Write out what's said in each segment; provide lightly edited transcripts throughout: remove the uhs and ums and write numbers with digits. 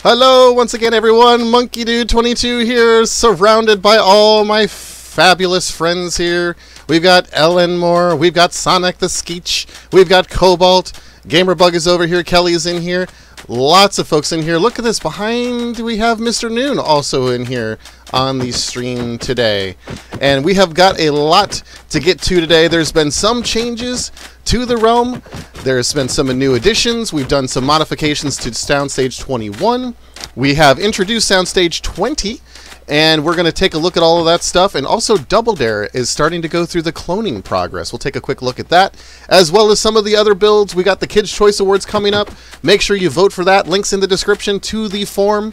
Hello, once again, everyone. Monkey Dude 22 here, surrounded by all my fabulous friends here. We've got Ellen Moore, we've got Sonic the Skeech, we've got Cobalt, Gamerbug is over here, Kelly's in here. Lots of folks in here. Look at this. Behind, we have Mr. Noon also in here on the stream today. And we have got a lot to get to today. There's been some changes to the realm. There's been some new additions. We've done some modifications to Soundstage 21. We have introduced Soundstage 20. And we're going to take a look at all of that stuff. And also Double Dare is starting to go through the cloning progress. We'll take a quick look at that, as well as some of the other builds. We got the Kids' Choice Awards coming up. Make sure you vote for that. Links in the description to the form.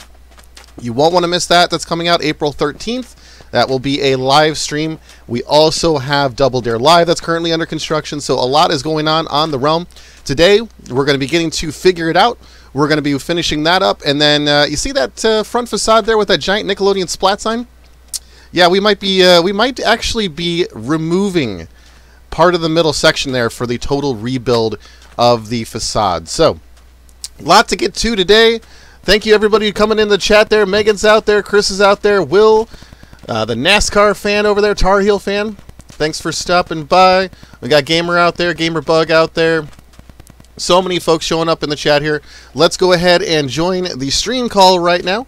You won't want to miss that. That's coming out April 13th. That will be a live stream. We also have Double Dare Live that's currently under construction. So a lot is going on the realm. Today, we're going to be getting to Figure It Out. We're going to be finishing that up. And then you see that front facade there with that giant Nickelodeon splat sign? Yeah, we might actually be removing part of the middle section there for the total rebuild of the facade. So, a lot to get to today. Thank you everybody coming in the chat there. Megan's out there, Chris is out there, Will, the NASCAR fan over there, Tar Heel fan. Thanks for stopping by. We got Gamer out there, Gamerbug out there. So many folks showing up in the chat here. Let's go ahead and join the stream call right now,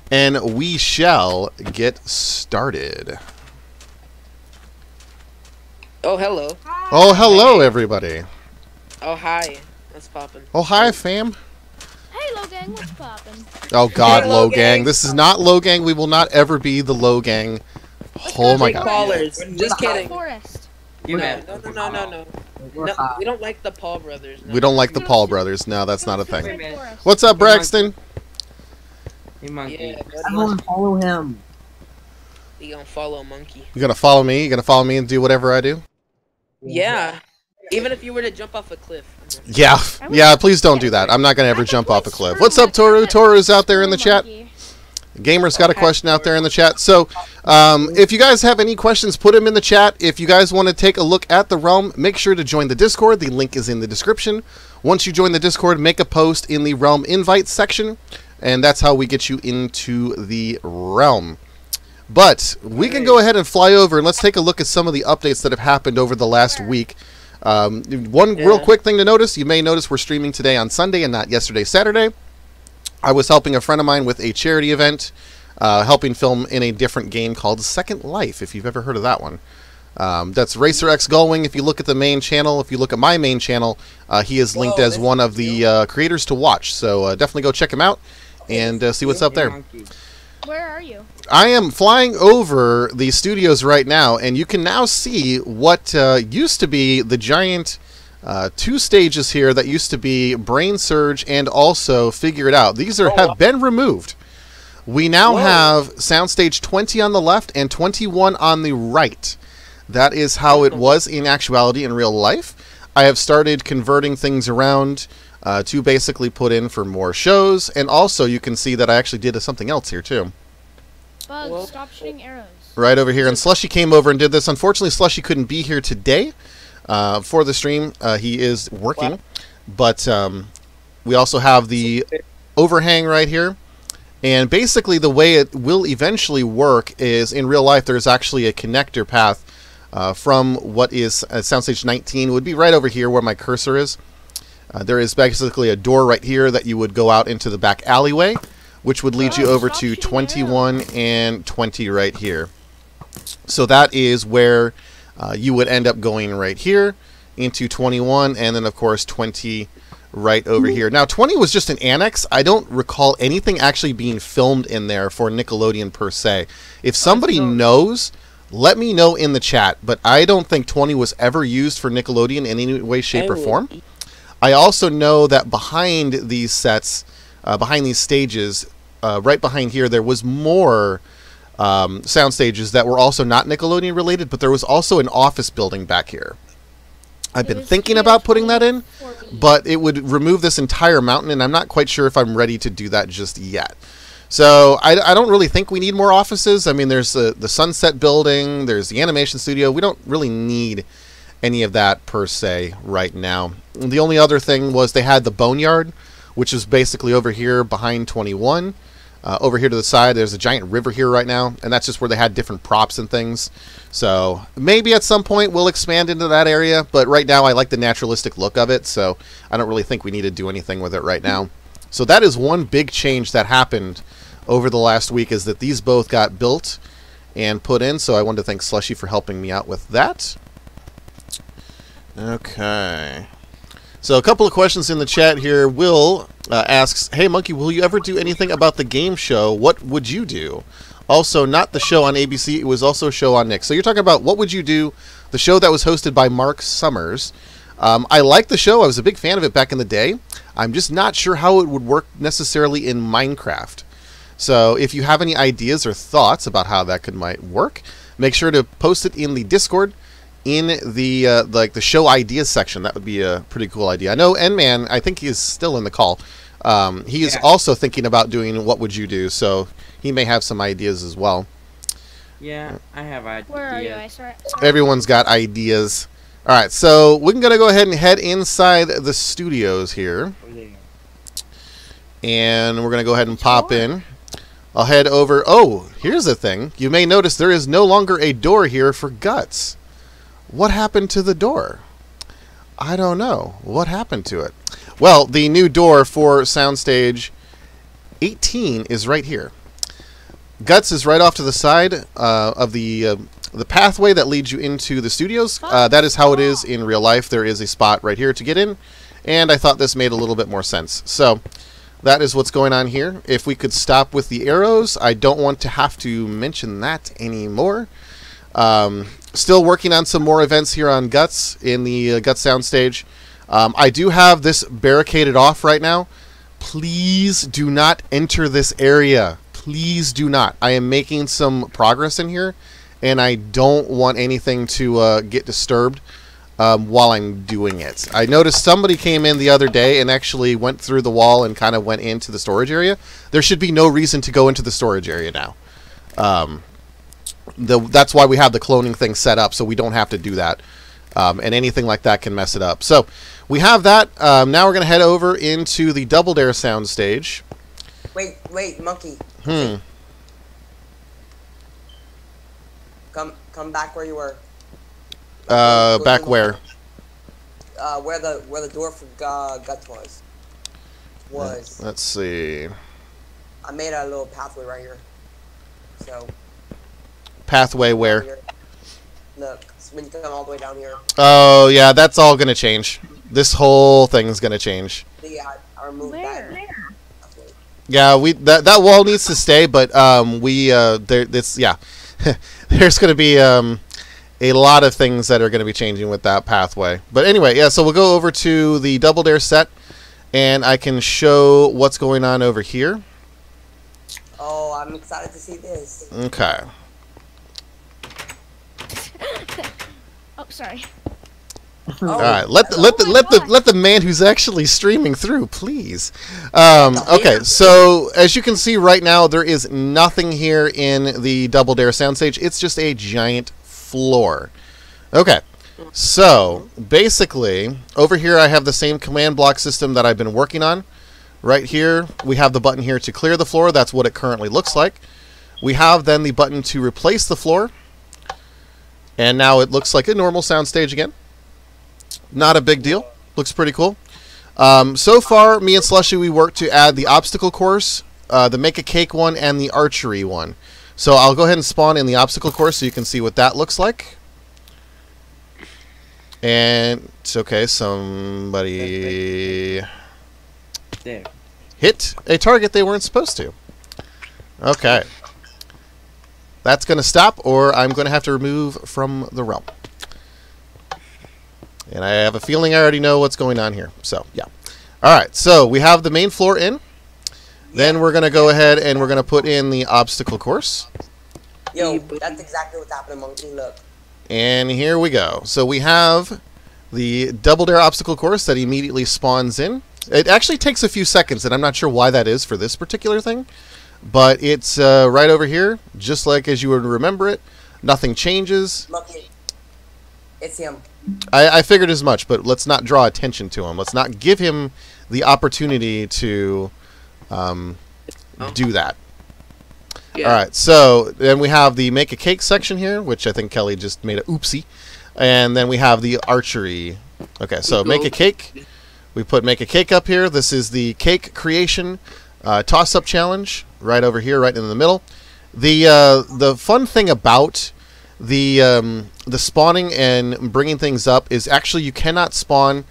and we shall get started. Oh, hello. Hi. Oh, hello, everybody. Oh, hi. What's poppin'? Oh, hi, fam. Hey, Logang, what's poppin'? Oh, God, hey, Logang. This is not Logang. We will not ever be the Logang. Oh, my God. Callers. Just kidding. Forest. No. We don't like the Paul brothers. No. We don't like the Paul brothers. No, that's not a thing. What's up, Braxton? Hey, Monkey. Yeah, Everyone follow him. You gonna follow Monkey? You gonna follow me? You gonna follow me and do whatever I do? Yeah. Even if you were to jump off a cliff. Yeah. Yeah, please don't do that. I'm not gonna ever jump off a cliff. What's up, Toru? Toru's out there in the chat. Gamer's got a question out there in the chat. So, if you guys have any questions, put them in the chat. If you guys want to take a look at the realm, make sure to join the Discord. The link is in the description. Once you join the Discord, make a post in the realm invite section, and that's how we get you into the realm. But we can go ahead and fly over, and let's take a look at some of the updates that have happened over the last week. One real quick thing to notice, you may notice we're streaming today on Sunday and not yesterday, Saturday. I was helping a friend of mine with a charity event, helping film in a different game called Second Life, if you've ever heard of that one. That's Racer X Gullwing. If you look at the main channel, if you look at my main channel, he is linked as one of the creators to watch. So definitely go check him out and see what's up there. Where are you? I am flying over the studios right now, and you can now see what used to be the giant... two stages here that used to be Brain Surge and also Figure It Out. These have been removed. We now have Soundstage 20 on the left and 21 on the right. That is how it was in actuality in real life. I have started converting things around to basically put in for more shows, and also you can see that I actually did something else here too. Bug, stop shooting arrows. Right over here, and Slushy came over and did this. Unfortunately, Slushy couldn't be here today. For the stream, he is working, but we also have the overhang right here, and basically the way it will eventually work is in real life there's actually a connector path from what is Soundstage 19. It would be right over here where my cursor is. There is basically a door right here that you would go out into the back alleyway, which would lead you over to 21 and 20 right here. So that is where you would end up going right here into 21, and then of course 20 right over here. Now 20 was just an annex. I don't recall anything actually being filmed in there for Nickelodeon per se. If somebody knows, let me know in the chat, but I don't think 20 was ever used for Nickelodeon in any way, shape, or form. I also know that behind these sets, behind these stages, right behind here, there was more sound stages that were also not Nickelodeon related, but there was also an office building back here. I've been thinking about putting that in, but it would remove this entire mountain, and I'm not quite sure if I'm ready to do that just yet. So I don't really think we need more offices. I mean, there's the Sunset Building, there's the animation studio. We don't really need any of that per se right now. The only other thing was they had the Boneyard, which is basically over here behind 21. Over here to the side, there's a giant river here right now, and that's just where they had different props and things. So maybe at some point we'll expand into that area, but right now I like the naturalistic look of it, so I don't really think we need to do anything with it right now. So that is one big change that happened over the last week, is that these both got built and put in, so I wanted to thank Slushy for helping me out with that. Okay. So a couple of questions in the chat here. Will asks, hey Monkey, will you ever do anything about the game show? What would you do? Also, not the show on ABC, it was also a show on Nick. So you're talking about what would you do, the show that was hosted by Mark Summers. I like the show. I was a big fan of it back in the day. I'm just not sure how it would work necessarily in Minecraft. So if you have any ideas or thoughts about how that might work, make sure to post it in the Discord in the like the show ideas section. That would be a pretty cool idea. I know N-Man, I think he is still in the call. He is also thinking about doing What Would You Do, so he may have some ideas as well. Yeah, I have ideas. Where are you? I sorry. Everyone's got ideas. All right, so we're going to go ahead and head inside the studios here. And we're going to go ahead and pop in. I'll head over. Oh, here's the thing. You may notice there is no longer a door here for Guts. What happened to the door? I don't know. What happened to it? Well, the new door for Soundstage 18 is right here. Guts is right off to the side of the pathway that leads you into the studios. That is how it is in real life. There is a spot right here to get in, and I thought this made a little bit more sense. So that is what's going on here. If we could stop with the arrows, I don't want to have to mention that anymore. Still working on some more events here on Guts in the Guts Soundstage. I do have this barricaded off right now. Please do not enter this area. Please do not. I am making some progress in here, and I don't want anything to get disturbed while I'm doing it. I noticed somebody came in the other day and actually went through the wall and kind of went into the storage area. There should be no reason to go into the storage area now. That's why we have the cloning thing set up, so we don't have to do that. And anything like that can mess it up. So we have that. Now we're going to head over into the Double Dare Soundstage. Wait, Monkey. Come back where you were. Back where? Where the door for Guts was. Let's see. I made a little pathway right here. So. Pathway where? Look, so when you come all the way down here. Oh yeah, that's all gonna change. This whole thing's gonna change. Yeah, I removed that. Yeah, that wall needs to stay, but there's gonna be a lot of things that are gonna be changing with that pathway. But anyway, yeah, so we'll go over to the Double Dare set, and I can show what's going on over here. Oh, I'm excited to see this. Okay. Oh, sorry. All right, let the man who's actually streaming through, please. Okay, so as you can see right now, there is nothing here in the Double Dare Soundstage. It's just a giant floor. Okay, so basically over here I have the same command block system that I've been working on. Right here we have the button here to clear the floor. That's what it currently looks like. We have then the button to replace the floor. And now it looks like a normal soundstage again. Not a big deal. Looks pretty cool. So far, me and Slushy, we worked to add the obstacle course, the make a cake one, and the archery one. So I'll go ahead and spawn in the obstacle course so you can see what that looks like. And it's okay, somebody hit a target they weren't supposed to. Okay. That's going to stop, or I'm going to have to remove from the realm. And I have a feeling I already know what's going on here. So, yeah. Alright, so we have the main floor in. Then we're going to go ahead and we're going to put in the obstacle course. Yo, that's exactly what's happening, Monkey. Look. And here we go. So we have the Double Dare obstacle course that immediately spawns in. It actually takes a few seconds, and I'm not sure why that is for this particular thing. but it's right over here, just like as you would remember it. Nothing changes. Monkey. It's him. I figured as much, but let's not draw attention to him. Let's not give him the opportunity to do that. Yeah. All right, so then we have the make a cake section here, which I think Kelly just made a oopsie. And then we have the archery. Okay, so make a cake. We put make a cake up here. This is the cake creation toss-up challenge right over here, right in the middle. The fun thing about the spawning and bringing things up is actually you cannot spawn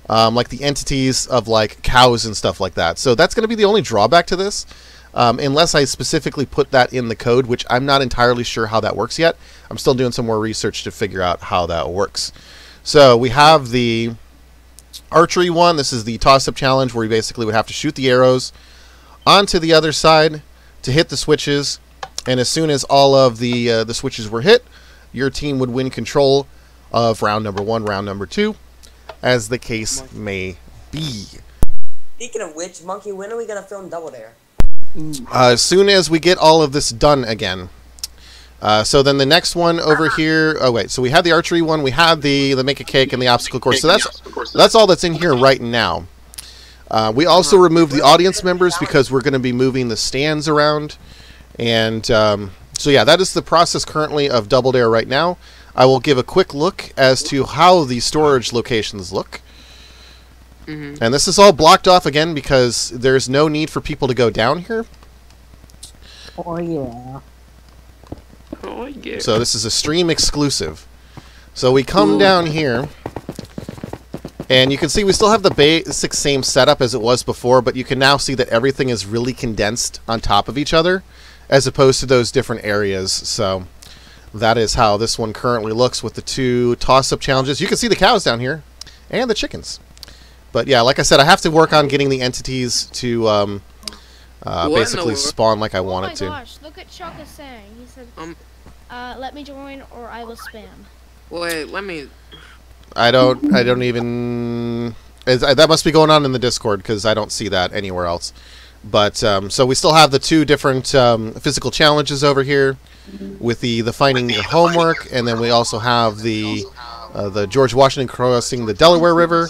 like the entities of like cows and stuff like that. So that's going to be the only drawback to this. Unless I specifically put that in the code, which I'm not entirely sure how that works yet. I'm still doing some more research to figure out how that works. So we have the archery one. This is the toss-up challenge where you basically would have to shoot the arrows onto the other side to hit the switches. And as soon as all of the switches were hit, your team would win control of round number 1, round number 2, as the case may be. Speaking of which, Monkey, when are we gonna film Double Dare? As soon as we get all of this done again. So then the next one over here. Oh wait, so we had the archery one, we had the make a cake and the obstacle course. So that's all that's in here right now. We also removed the audience members because we're going to be moving the stands around. And so yeah, that is the process currently of Double Dare right now. I will give a quick look as to how the storage locations look. And this is all blocked off again because there's no need for people to go down here. Oh yeah. Oh, yeah. So this is a stream exclusive. So we come down here, and you can see we still have the basic same setup as it was before, but you can now see that everything is really condensed on top of each other, as opposed to those different areas. So that is how this one currently looks with the 2 toss-up challenges. You can see the cows down here, and the chickens. But yeah, like I said, I have to work on getting the entities to basically spawn like I want it to. Oh my gosh, look at Shaka saying. He said, let me join or I will spam. Wait, let me... I don't even... that must be going on in the Discord, because I don't see that anywhere else. But, so we still have the 2 different physical challenges over here, with the finding your homework, and then we also have the George Washington crossing the Delaware River.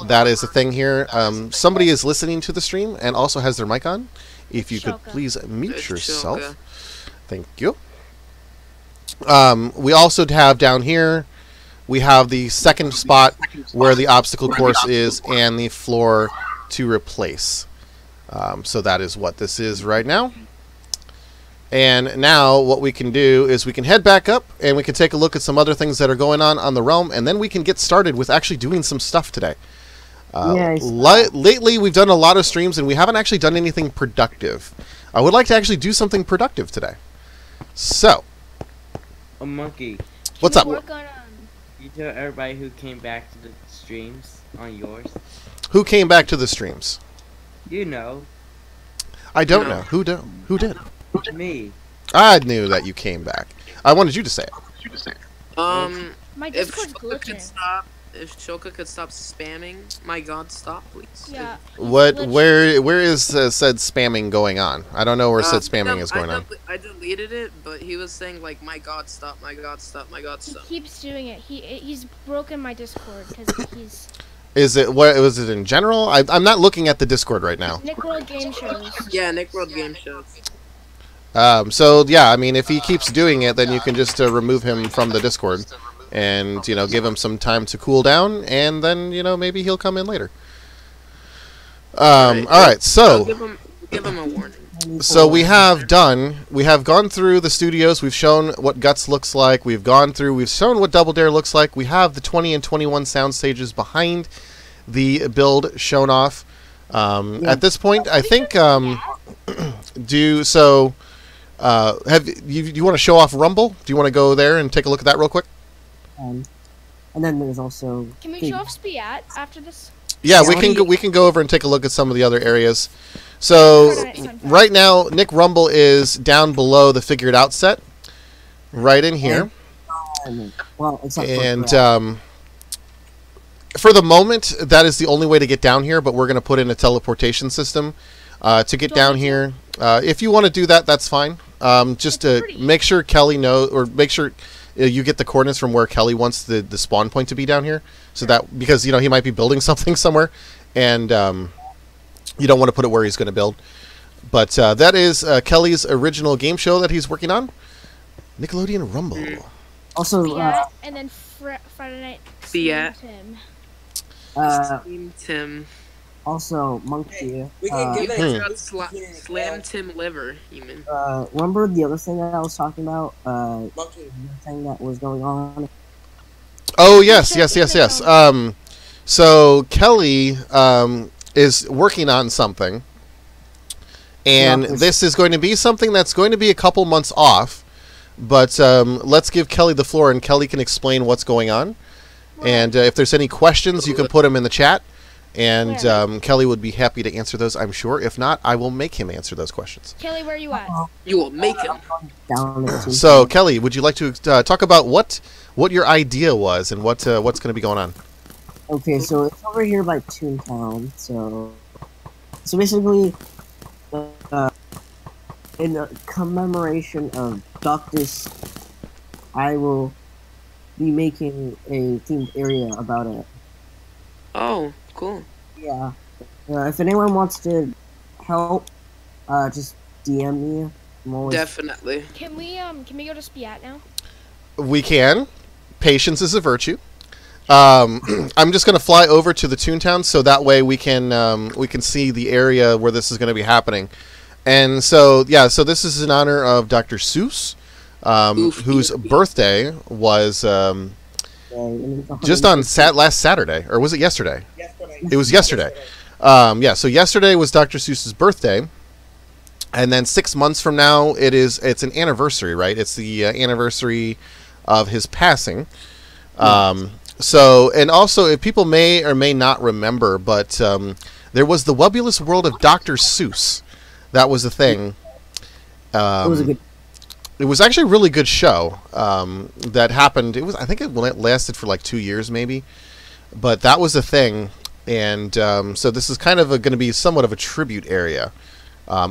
That is a thing here. Somebody is listening to the stream and also has their mic on. If you could please mute yourself. Thank you. We also have down here, we have the second spot where the obstacle course is and the floor to replace. So that is what this is right now. And now what we can do is we can head back up and we can take a look at some other things that are going on the realm, and then we can get started with actually doing some stuff today. Lately we've done a lot of streams and we haven't actually done anything productive. I would like to actually do something productive today. So, A monkey. What's up? You tell everybody who came back to the streams on yours. Who came back to the streams? You know. I don't know. Who did? Me. I knew that you came back. I wanted you to say it. My If Discord's glitching. Shoka could stop spamming, my god, stop, please. Yeah. Where is said spamming going on? I don't know where said spamming is going on. I deleted it, but he was saying like, my god, stop, my god, stop, my god, stop. He keeps doing it. He's broken my Discord because he's. Is it what was it in general? I'm not looking at the Discord right now. Nick World Game Shows. Yeah, Nick World Game Shows. So yeah, I mean, if he keeps doing it, then you can just remove him from the Discord, and give him some time to cool down, and then maybe he'll come in later. All right, so give him a warning. So we have gone through the studios. We've shown what Guts looks like. We've shown what Double Dare looks like. We have the 20 and 21 sound stages behind the build shown off. At this point, I think do you want to show off Rumble? Do you want to go there and take a look at that real quick? And then there's also. Can we show off Spiat after this? Yeah, we can go over and take a look at some of the other areas. So right now, Nick Rumble is down below the figured out set, right in here. Well, except for the moment, that is the only way to get down here. But we're going to put in a teleportation system to get down here. If you want to do that, that's fine. Just to pretty. make sure Kelly knows, or make sure you get the coordinates from where Kelly wants the spawn point to be down here. So that, because, you know, he might be building something somewhere, and you don't want to put it where he's going to build. But that is Kelly's original game show that he's working on, Nickelodeon Rumble. Also, Yeah, and then Friday night. Yeah. Tim. Team Tim. also Monkey. We can give You it got Slam Tim Liver, you mean? Remember the other thing that I was talking about? Monkey. The thing that was going on. Oh, yes. So Kelly is working on something, and this is going to be something that's going to be a couple months off. But let's give Kelly the floor, and Kelly can explain what's going on. And if there's any questions, you can put them in the chat, and Kelly would be happy to answer those, I'm sure. If not, I will make him answer those questions. Kelly, where are you at? You will make him. Down there, too. So, Kelly, would you like to talk about what your idea was and what's going to be going on? Okay, so it's over here by Toontown. So basically, in a commemoration of Doctus, I will be making a themed area about it. Oh, cool. Yeah. If anyone wants to help, just DM me. I'm always Definitely. Can we go to Spiat now? We can. Patience is a virtue. I'm just going to fly over to the Toontown so that way we can see the area where this is going to be happening. And so, yeah, so this is in honor of Dr. Seuss, whose birthday was just on last Saturday, or was it yesterday? It was yesterday. Yeah, so yesterday was Dr. Seuss's birthday, and then 6 months from now it's an anniversary, right? It's the anniversary of his passing. So, and also, if people may or may not remember, but there was the Webulous World of Dr. Seuss. That was the thing. it was a good. It was actually a really good show that happened. I think it lasted for like 2 years, maybe. But that was the thing, and so this is kind of going to be somewhat of a tribute area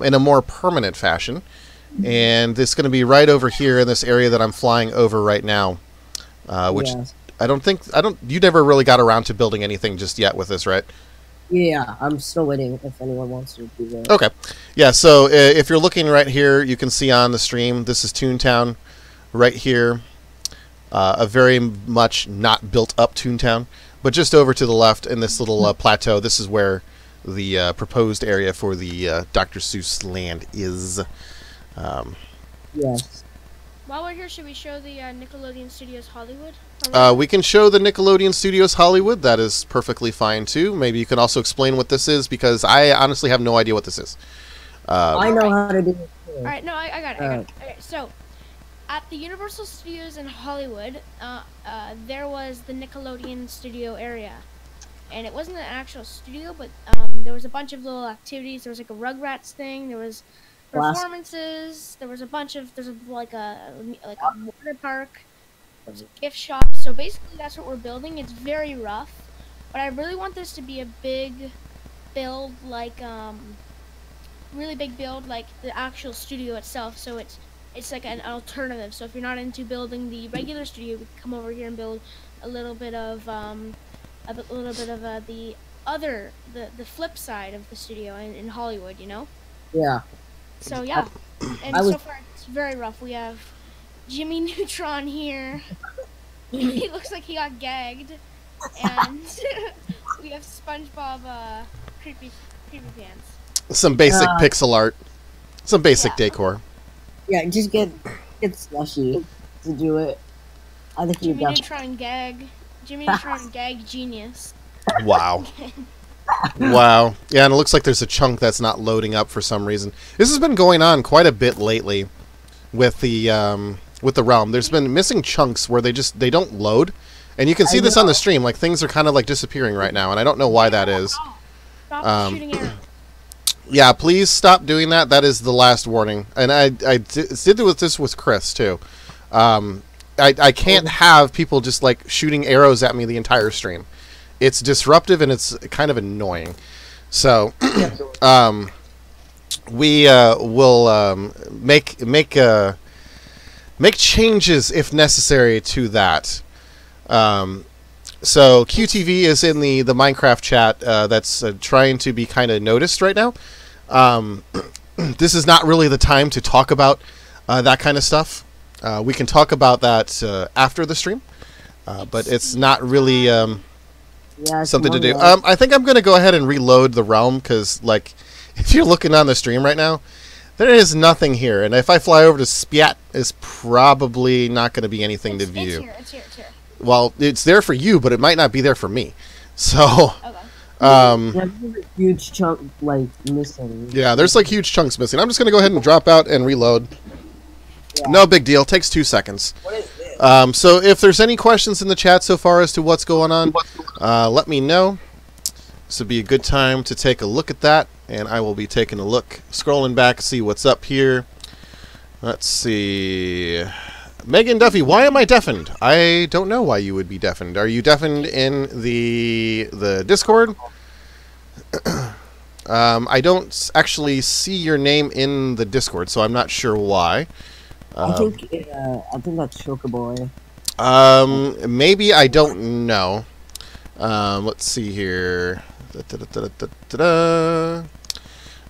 in a more permanent fashion. And it's going to be right over here in this area that I'm flying over right now, which. Yes. You never really got around to building anything just yet with this, right? Yeah, I'm still waiting if anyone wants to do that. Okay. Yeah, so if you're looking right here, you can see on the stream, this is Toontown right here. A very much not built up Toontown, but just over to the left in this little plateau, this is where the proposed area for the Dr. Seuss land is. Yes. While we're here, should we show the Nickelodeon Studios Hollywood? We can show the Nickelodeon Studios Hollywood. That is perfectly fine, too. Maybe you can also explain what this is, because I honestly have no idea what this is. I know how to do it, too. Alright, no, I got it. Okay, so, at the Universal Studios in Hollywood, there was the Nickelodeon studio area. And it wasn't an actual studio, but there was a bunch of little activities. There was like a Rugrats thing. There was performances. There was a bunch of like a water park. There was a gift shop. So basically, that's what we're building. It's very rough, but I really want this to be a big build, like really big build, like the actual studio itself. So it's like an alternative. So if you're not into building the regular studio, we can come over here and build a little bit of the flip side of the studio in Hollywood, you know? Yeah. So yeah, and so far it's very rough. We have Jimmy Neutron here. He looks like he got gagged, and we have SpongeBob, creepy pants. Some basic pixel art, some basic decor. Yeah, just get Slushy to do it. I think you got Jimmy Neutron gag genius. Wow. Wow. Yeah, and it looks like there's a chunk that's not loading up for some reason. This has been going on quite a bit lately with the realm. There's been missing chunks where they don't load. And you can see this on the stream, like things are kind of like disappearing right now, and I don't know why that is. Stop shooting arrows. Yeah, please stop doing that. That is the last warning. And I did this with Chris too. I can't have people just like shooting arrows at me the entire stream. It's disruptive and it's kind of annoying. So, we will make changes if necessary to that. So QTV is in the Minecraft chat that's trying to be kind of noticed right now. This is not really the time to talk about that kind of stuff. We can talk about that after the stream, but it's not really Yeah, it's something to do. Monday. I think I'm going to go ahead and reload the realm because, like, if you're looking on the stream right now, there is nothing here. And if I fly over to Spyat, it's probably not going to be anything to view. It's here. Well, it's there for you, but it might not be there for me. So, Okay. Yeah, there's a huge chunk like missing. yeah, there's like huge chunks missing. I'm just going to go ahead and drop out and reload. Yeah. No big deal. Takes 2 seconds. What is this? So if there's any questions in the chat so far as to what's going on, let me know. This would be a good time to take a look at that, and I will be taking a look, scrolling back, see what's up here. Let's see. Megan Duffy, why am I deafened? I don't know why you would be deafened. Are you deafened in the Discord? I don't actually see your name in the Discord, so I'm not sure why. I think that's Chocoboy. Maybe, I don't know. Let's see here.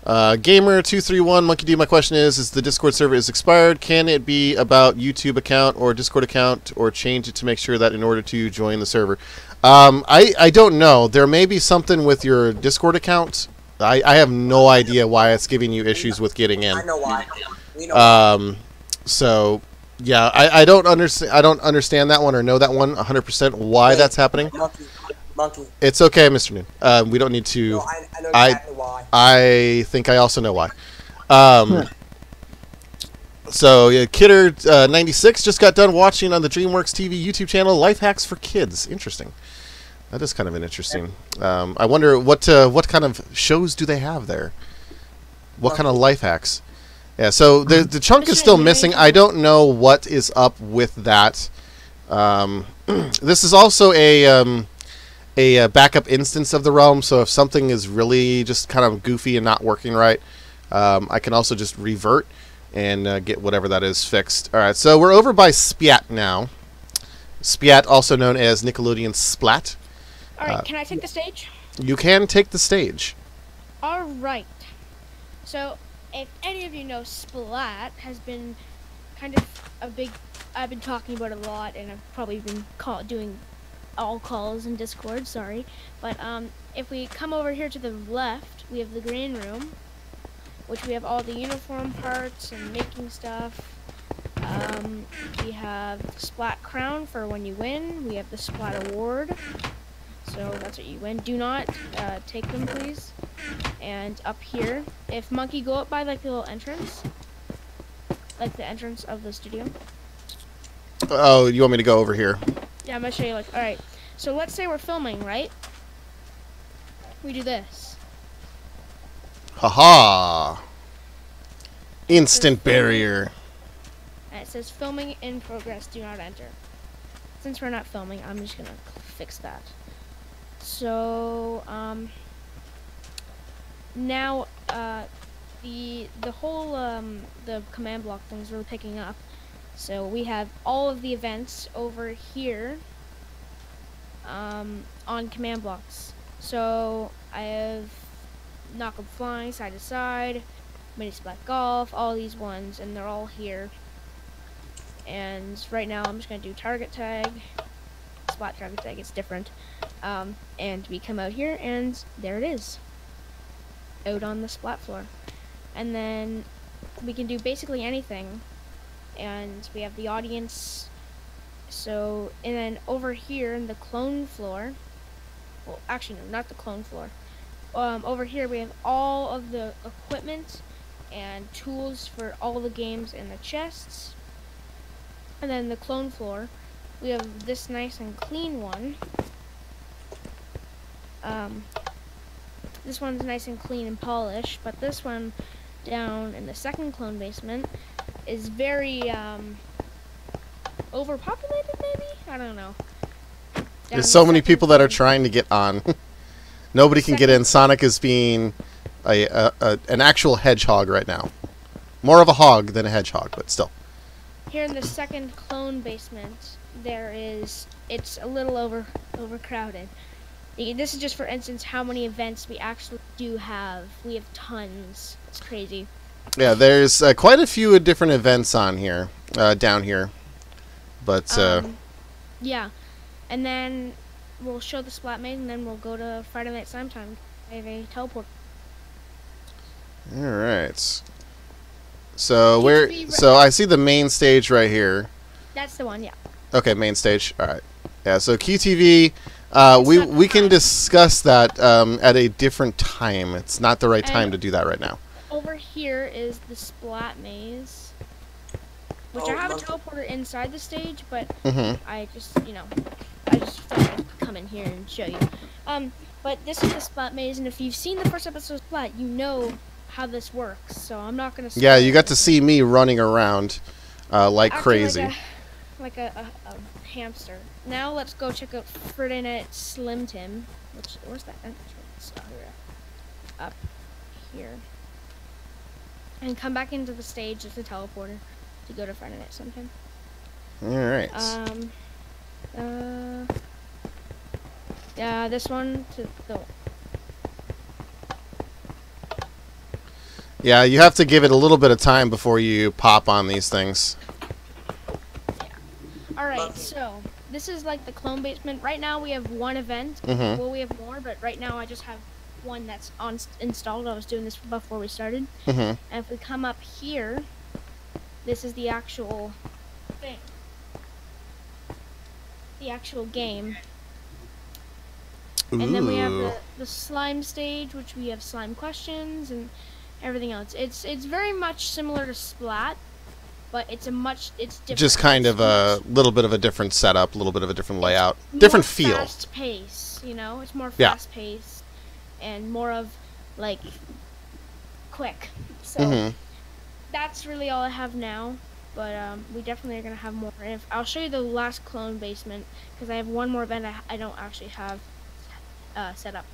Gamer231 Monkey D, my question is the Discord server is expired? Can it be about YouTube account or Discord account, or change it to make sure that in order to join the server? I don't know. There may be something with your Discord account. I have no idea why it's giving you issues with getting in. I know why. We know why. So yeah, I don't understand. I don't understand that one or know that one 100% why that's happening. Monkey. It's okay, Mr. Noon. We don't need to. No, I know exactly why. I think I also know why. So yeah, Kidder96 just got done watching on the DreamWorks TV YouTube channel Life Hacks for Kids. Interesting. That is kind of an interesting. I wonder what kind of shows do they have there? What kind of life hacks? Yeah. So the chunk is still missing. I don't know what is up with that. This is also a backup instance of the realm, so if something is really just kind of goofy and not working right, I can also just revert and get whatever that is fixed. Alright, so we're over by Spyat now. Spyat, also known as Nickelodeon Splat. Alright, can I take the stage? You can take the stage. Alright. So, if any of you know, Splat has been kind of a big... I've been talking about it a lot, and I've probably been doing all calls in Discord, sorry. But if we come over here to the left, we have the green room, which we have all the uniform parts and making stuff. We have the Splat Crown for when you win. We have the Splat Award, so that's what you win. Do not take them, please. And up here, if Monkey, go up by like the little entrance, like the entrance of the studio. Oh, you want me to go over here? Yeah, I'm gonna show you. Like, all right. So let's say we're filming, right? We do this. Haha. Instant barrier. And it says filming in progress. Do not enter. Since we're not filming, I'm just gonna fix that. So now the whole the command block thing's really picking up. So we have all of the events over here on command blocks. So I have knock 'em flying, side to side, mini splat golf, all these ones, and they're all here. And right now I'm just gonna do target tag, splat target tag. It's different. And we come out here, and there it is, out on the splat floor. And then we can do basically anything. And we have the audience. So, and then over here in the clone floor, well, actually no, not the clone floor. Over here we have all of the equipment and tools for all the games in the chests. And then the clone floor, we have this nice and clean one. This one's nice and clean and polished, but this one down in the second clone basement is very overpopulated, maybe? I don't know. There's so many people that are trying to get on. Nobody can get in. Sonic is being an actual hedgehog right now. More of a hog than a hedgehog, but still. Here in the second clone basement, it's a little overcrowded. This is just, for instance, how many events we actually do have. We have tons. It's crazy. Yeah, there's quite a few different events on here, down here. But, yeah. And then we'll show the Splat Maze, and then we'll go to Friday Night Slime Time. I have a teleport. Alright. So I see the main stage right here. That's the one, yeah. Okay, main stage. Alright. Yeah, so QTV, we can discuss that at a different time. It's not the right time to do that right now. Over here is the Splat Maze, which I have a teleporter inside the stage, but I just thought I'd come in here and show you. But this is the Splat Maze, and if you've seen the first episode of Splat, you know how this works. So I'm not gonna. Yeah, you got to see me running around like crazy. Like a hamster. Now let's go check out Friday Night Slim Tim. Where's that entrance? Up here. And come back into the stage as a teleporter to go to Friday Night Slim Tim. Alright. Yeah, this one to the. Yeah, you have to give it a little bit of time before you pop on these things. Alright, so this is like the clone basement. Right now we have one event. Well, we have more, but right now I just have one that's installed. I was doing this before we started. And if we come up here, this is the actual thing. The actual game. Ooh. And then we have the slime stage, which we have slime questions and everything else. It's very much similar to Splat, but it's different. Just kind of a little bit of a different setup, a little bit of a different layout, different feel. Fast pace, it's more fast paced and more of like quick. So that's really all I have now. But we definitely are gonna have more. And I'll show you the last clone basement because I have one more event I don't actually have set up.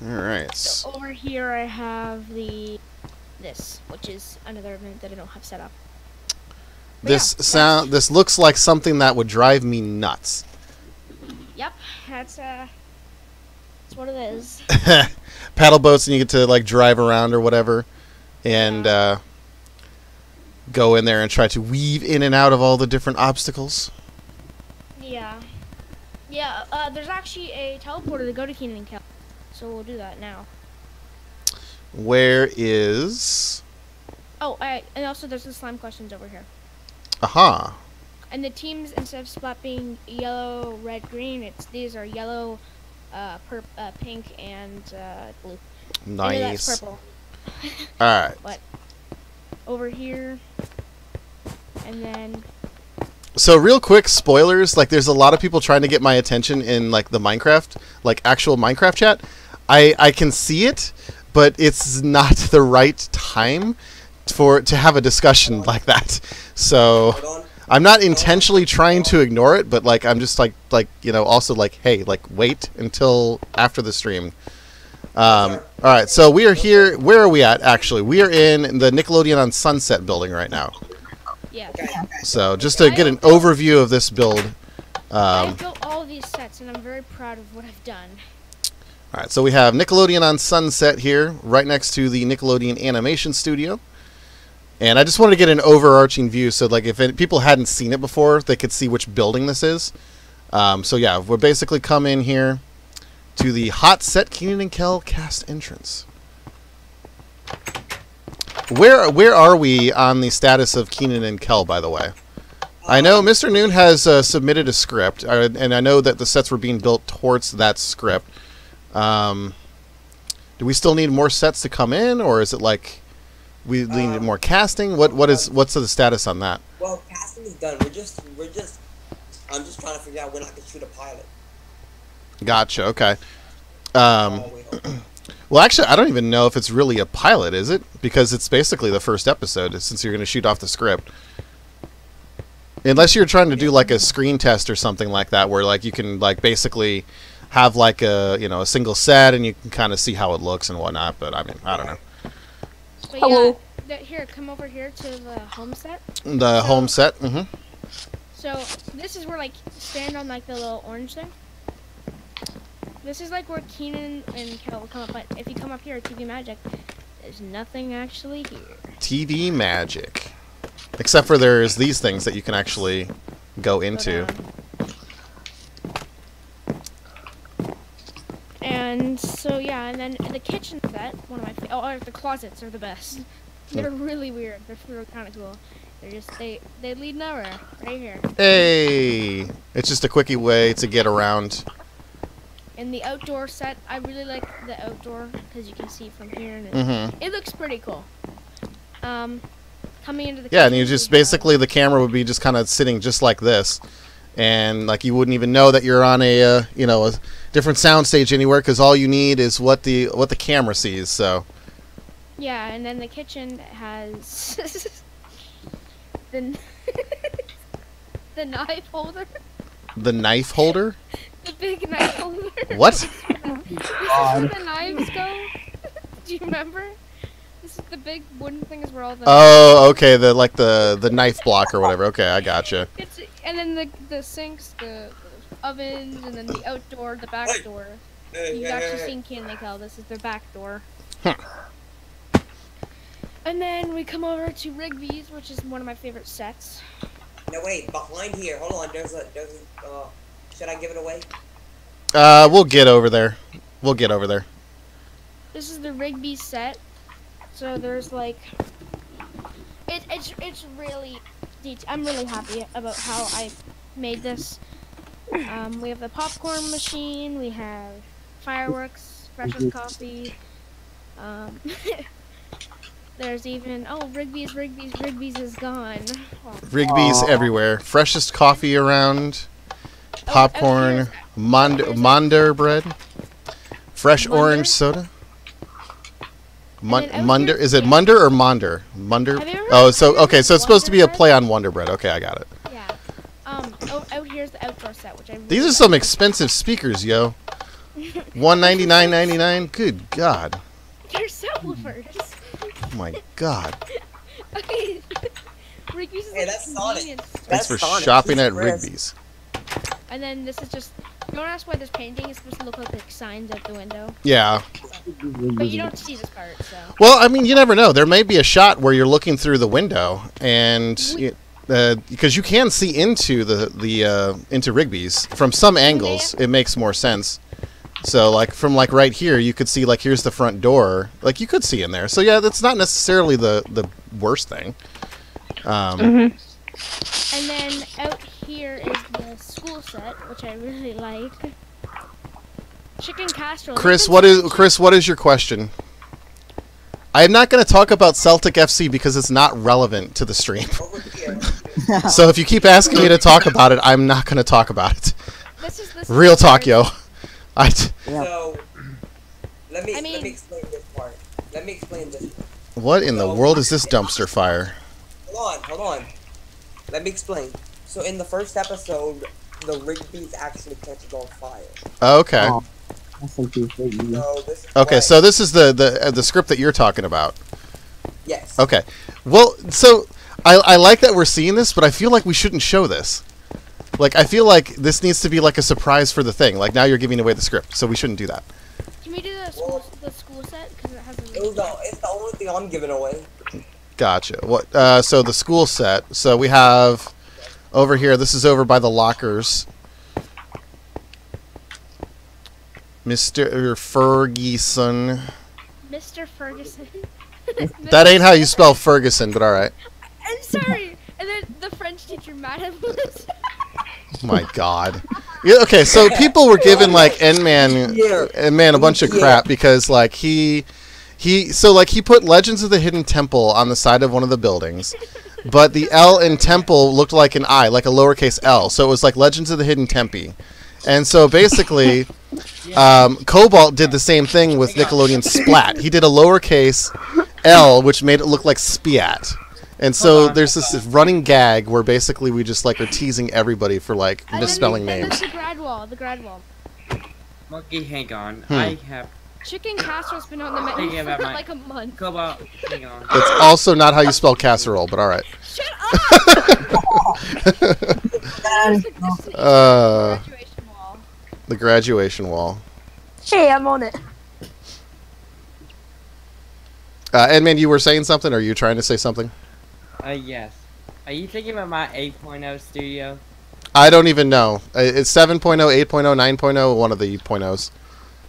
Alright. So over here I have this, which is another event that I don't have set up. But This looks like something that would drive me nuts. Yep, that's what it is. Paddle boats, and you get to like drive around or whatever, and go in there and try to weave in and out of all the different obstacles. Yeah. There's actually a teleporter to go to Kenan and Kel. So we'll do that now. Where is... Oh, and also there's the slime questions over here. Aha. And the teams, instead of Splat being yellow, red, green, these are yellow, pink, and blue. Nice. I know that's purple. Alright. But over here, and then... So real quick, spoilers, like there's a lot of people trying to get my attention in like the Minecraft, like actual Minecraft chat. I can see it, but it's not the right time to have a discussion like that. So I'm not intentionally trying to ignore it, but like I'm just like also like, hey, like wait until after the stream. All right, so we are here. Where are we at? Actually, we are in the Nickelodeon on Sunset building right now. Yeah. So just to get an overview of this build. I've built all of these sets, and I'm very proud of what I've done. All right, so we have Nickelodeon on Sunset here, right next to the Nickelodeon Animation Studio. And I just wanted to get an overarching view, so like if people hadn't seen it before, they could see which building this is. So yeah, we're basically come in here to the Hot Set Kenan and Kel cast entrance. Where are we on the status of Kenan and Kel, by the way? I know Mr. Noon has submitted a script, and I know that the sets were being built towards that script. Do we still need more sets to come in, or is it like we need more casting? What's the status on that? Well, casting is done. I'm just trying to figure out when I can shoot a pilot. Gotcha. Okay. Well, actually, I don't even know if it's really a pilot, is it? Because it's basically the first episode, since you're going to shoot off the script. Unless you're trying to do like a screen test or something like that, where like you can like basically have like a a single set, and you can kind of see how it looks and whatnot. But I mean, I don't know. But Hello. yeah, here, come over here to the home set. The home set. Mm-hmm. So this is where like stand on like the little orange thing. This is like where Keenan and Kel will come up. But if you come up here at TV Magic, there's nothing actually here. TV Magic, except for there's these things that you can actually go into. And so yeah, and then the kitchen set, one of my the closets are the best. They're really weird. They're kind of cool. They're just they lead nowhere. Right here. Hey, it's just a quickie way to get around. And the outdoor set, I really like the outdoor because you can see from here, and it looks pretty cool. Coming into the Yeah, and kitchen, you just basically the camera would be just kind of sitting just like this, and like you wouldn't even know that you're on a a different sound stage anywhere because all you need is what the camera sees. So yeah, and then the kitchen has the the knife holder, the knife holder. the big knife holder. What? This is where the knives go. Do you remember? This is the big wooden things where all the Oh, okay. The knife block or whatever. Okay, I gotcha. It's and then the sinks, the ovens, and then the outdoor, the back door. You've actually seen Keenan and Kel. This is their back door. Huh. And then we come over to Rigby's, which is one of my favorite sets. No, wait, behind here. Hold on. There's a should I give it away? We'll get over there. We'll get over there. This is the Rigby's set. So there's like, it's really, I'm really happy about how I made this. We have the popcorn machine. We have fireworks, freshest coffee. There's even Rigby's is gone. Oh. Rigby's everywhere. Freshest coffee around. Popcorn. Monder bread. Fresh orange soda. Munder, is it Munder or Monder? Munder? Oh, so okay, so it's supposed to be a play on Wonder Bread. Okay, I got it. Yeah. Out here's the outdoor set, which I really These are some expensive speakers, yo. $199.99. Good God. They're subwoofers. Oh my God. Okay. Rigby's is Hey, that's Sonic. convenience store. Thanks for Sonic. shopping Jesus at Christ. Rigby's. And then this is just. Don't ask why this painting is supposed to look like signs out the window, Yeah. but you don't see this part, so. Well, I mean, you never know. There may be a shot where you're looking through the window, and because you can see into into Rigby's from some angles, it makes more sense. So, like from like right here, you could see like here's the front door. Like you could see in there. So yeah, that's not necessarily the worst thing. And then out here is the school set, which I really like. Chicken casserole. Chris, what is your question? I am not going to talk about Celtic FC because it's not relevant to the stream. Over here. So if you keep asking me to talk about it, I'm not going to talk about it. This Real talk, yo. So let me explain this part. Let me explain this. What in the world is this dumpster fire? Hold on. Let me explain. So in the first episode, the Rigby's actually catches on fire. Okay. Oh, that's so cute. So this is Okay, why- so this is the script that you're talking about. yes. Okay. Well, so I like that we're seeing this, but I feel like we shouldn't show this. Like, I feel like this needs to be like a surprise for the thing. Like, now you're giving away the script, so we shouldn't do that. Can we do the school set? Because it has a It's the only thing I'm giving away. Gotcha. What? So the school set. So we have over here. This is over by the lockers. Mr. Ferguson. Mr. Ferguson. That ain't how you spell Ferguson, but all right. I'm sorry. And then the French teacher, Madame. Oh my God. Yeah, okay, so people were giving like N-Man a bunch of crap because like he put Legends of the Hidden Temple on the side of one of the buildings, but the L in Temple looked like an I, like a lowercase L, so it was like Legends of the Hidden Tempe. And so basically, Cobalt did the same thing with Nickelodeon Splat. He did a lowercase L, which made it look like Spiat. And so there's this running gag where basically we just like are teasing everybody for like misspelling and then names. the grad wall. Monkey, hang on. Hmm. I have. Chicken casserole's been on the menu Thinking for about my- like a month. Cobalt, hang on. It's also not how you spell casserole, but all right. Shut up! Where's the graduation wall? The graduation wall. Hey, I'm on it. Edmund, you were saying something, or are you trying to say something? Yes. Are you thinking about my 8.0 studio? I don't even know. It's 7.0, 8.0, 9.0, one of the .0s.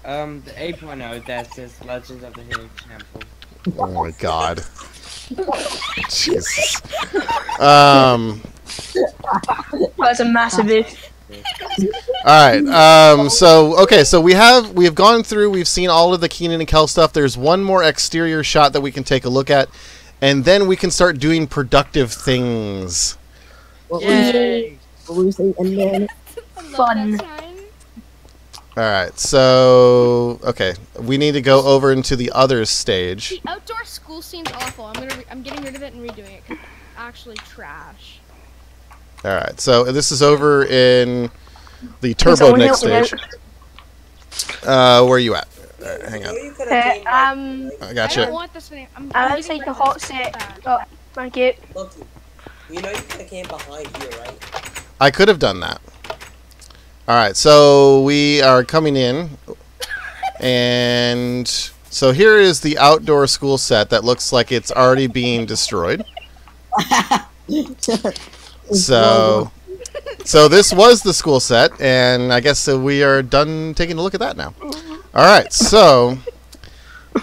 The 8.0 that says Legends of the Hidden Temple. Oh my god. Jesus. That's a massive if. Alright, so we have gone through, we've seen all of the Keenan and Kel stuff. There's one more exterior shot that we can take a look at, and then we can start doing productive things. What were you saying? And then I love Fun. that sign. Alright, so okay. We need to go over into the other stage. The outdoor school scene's awful. I'm getting rid of it and redoing it 'cause it's actually trash. Alright, so this is over in the Turbo Nick stage. Where are you at? Alright, hang on. You could've came back, I I don't gotcha. want this thing. I'm Let's getting take the rid of hot this. set. Bad. Oh, thank you. Monkey, you know you could have came behind here, right? I could have done that. Alright, so we are coming in. And so here is the outdoor school set that looks like it's already being destroyed. So this was the school set, and I guess we are done taking a look at that now. Alright, so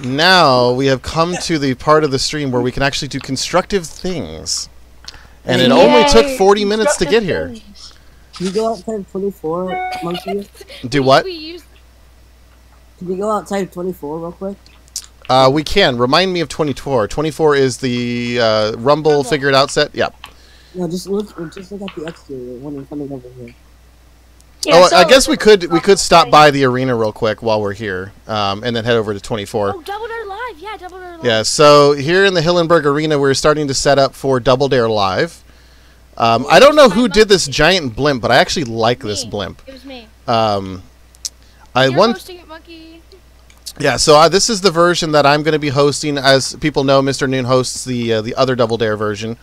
now we have come to the part of the stream where we can actually do constructive things. And it only took 40 minutes to get here. can you go outside of 24, Monkey? Do what? We used Can you go outside of 24 real quick? We can. Remind me of 24. 24 is the Rumble figured out set. Yeah. No, just look at the exterior when you're coming over here. Oh, I guess we could stop by the arena real quick while we're here, and then head over to 24. Oh, Double Dare Live. Yeah, Double Dare Live. Yeah. So here in the Hillenberg Arena, we're starting to set up for Double Dare Live. I don't know who did this giant blimp, but I actually like this Me. blimp. It was me. I You're one. hosting it, Monkey. Yeah, so this is the version that I'm going to be hosting. As people know, Mr. Noon hosts the other Double Dare version. In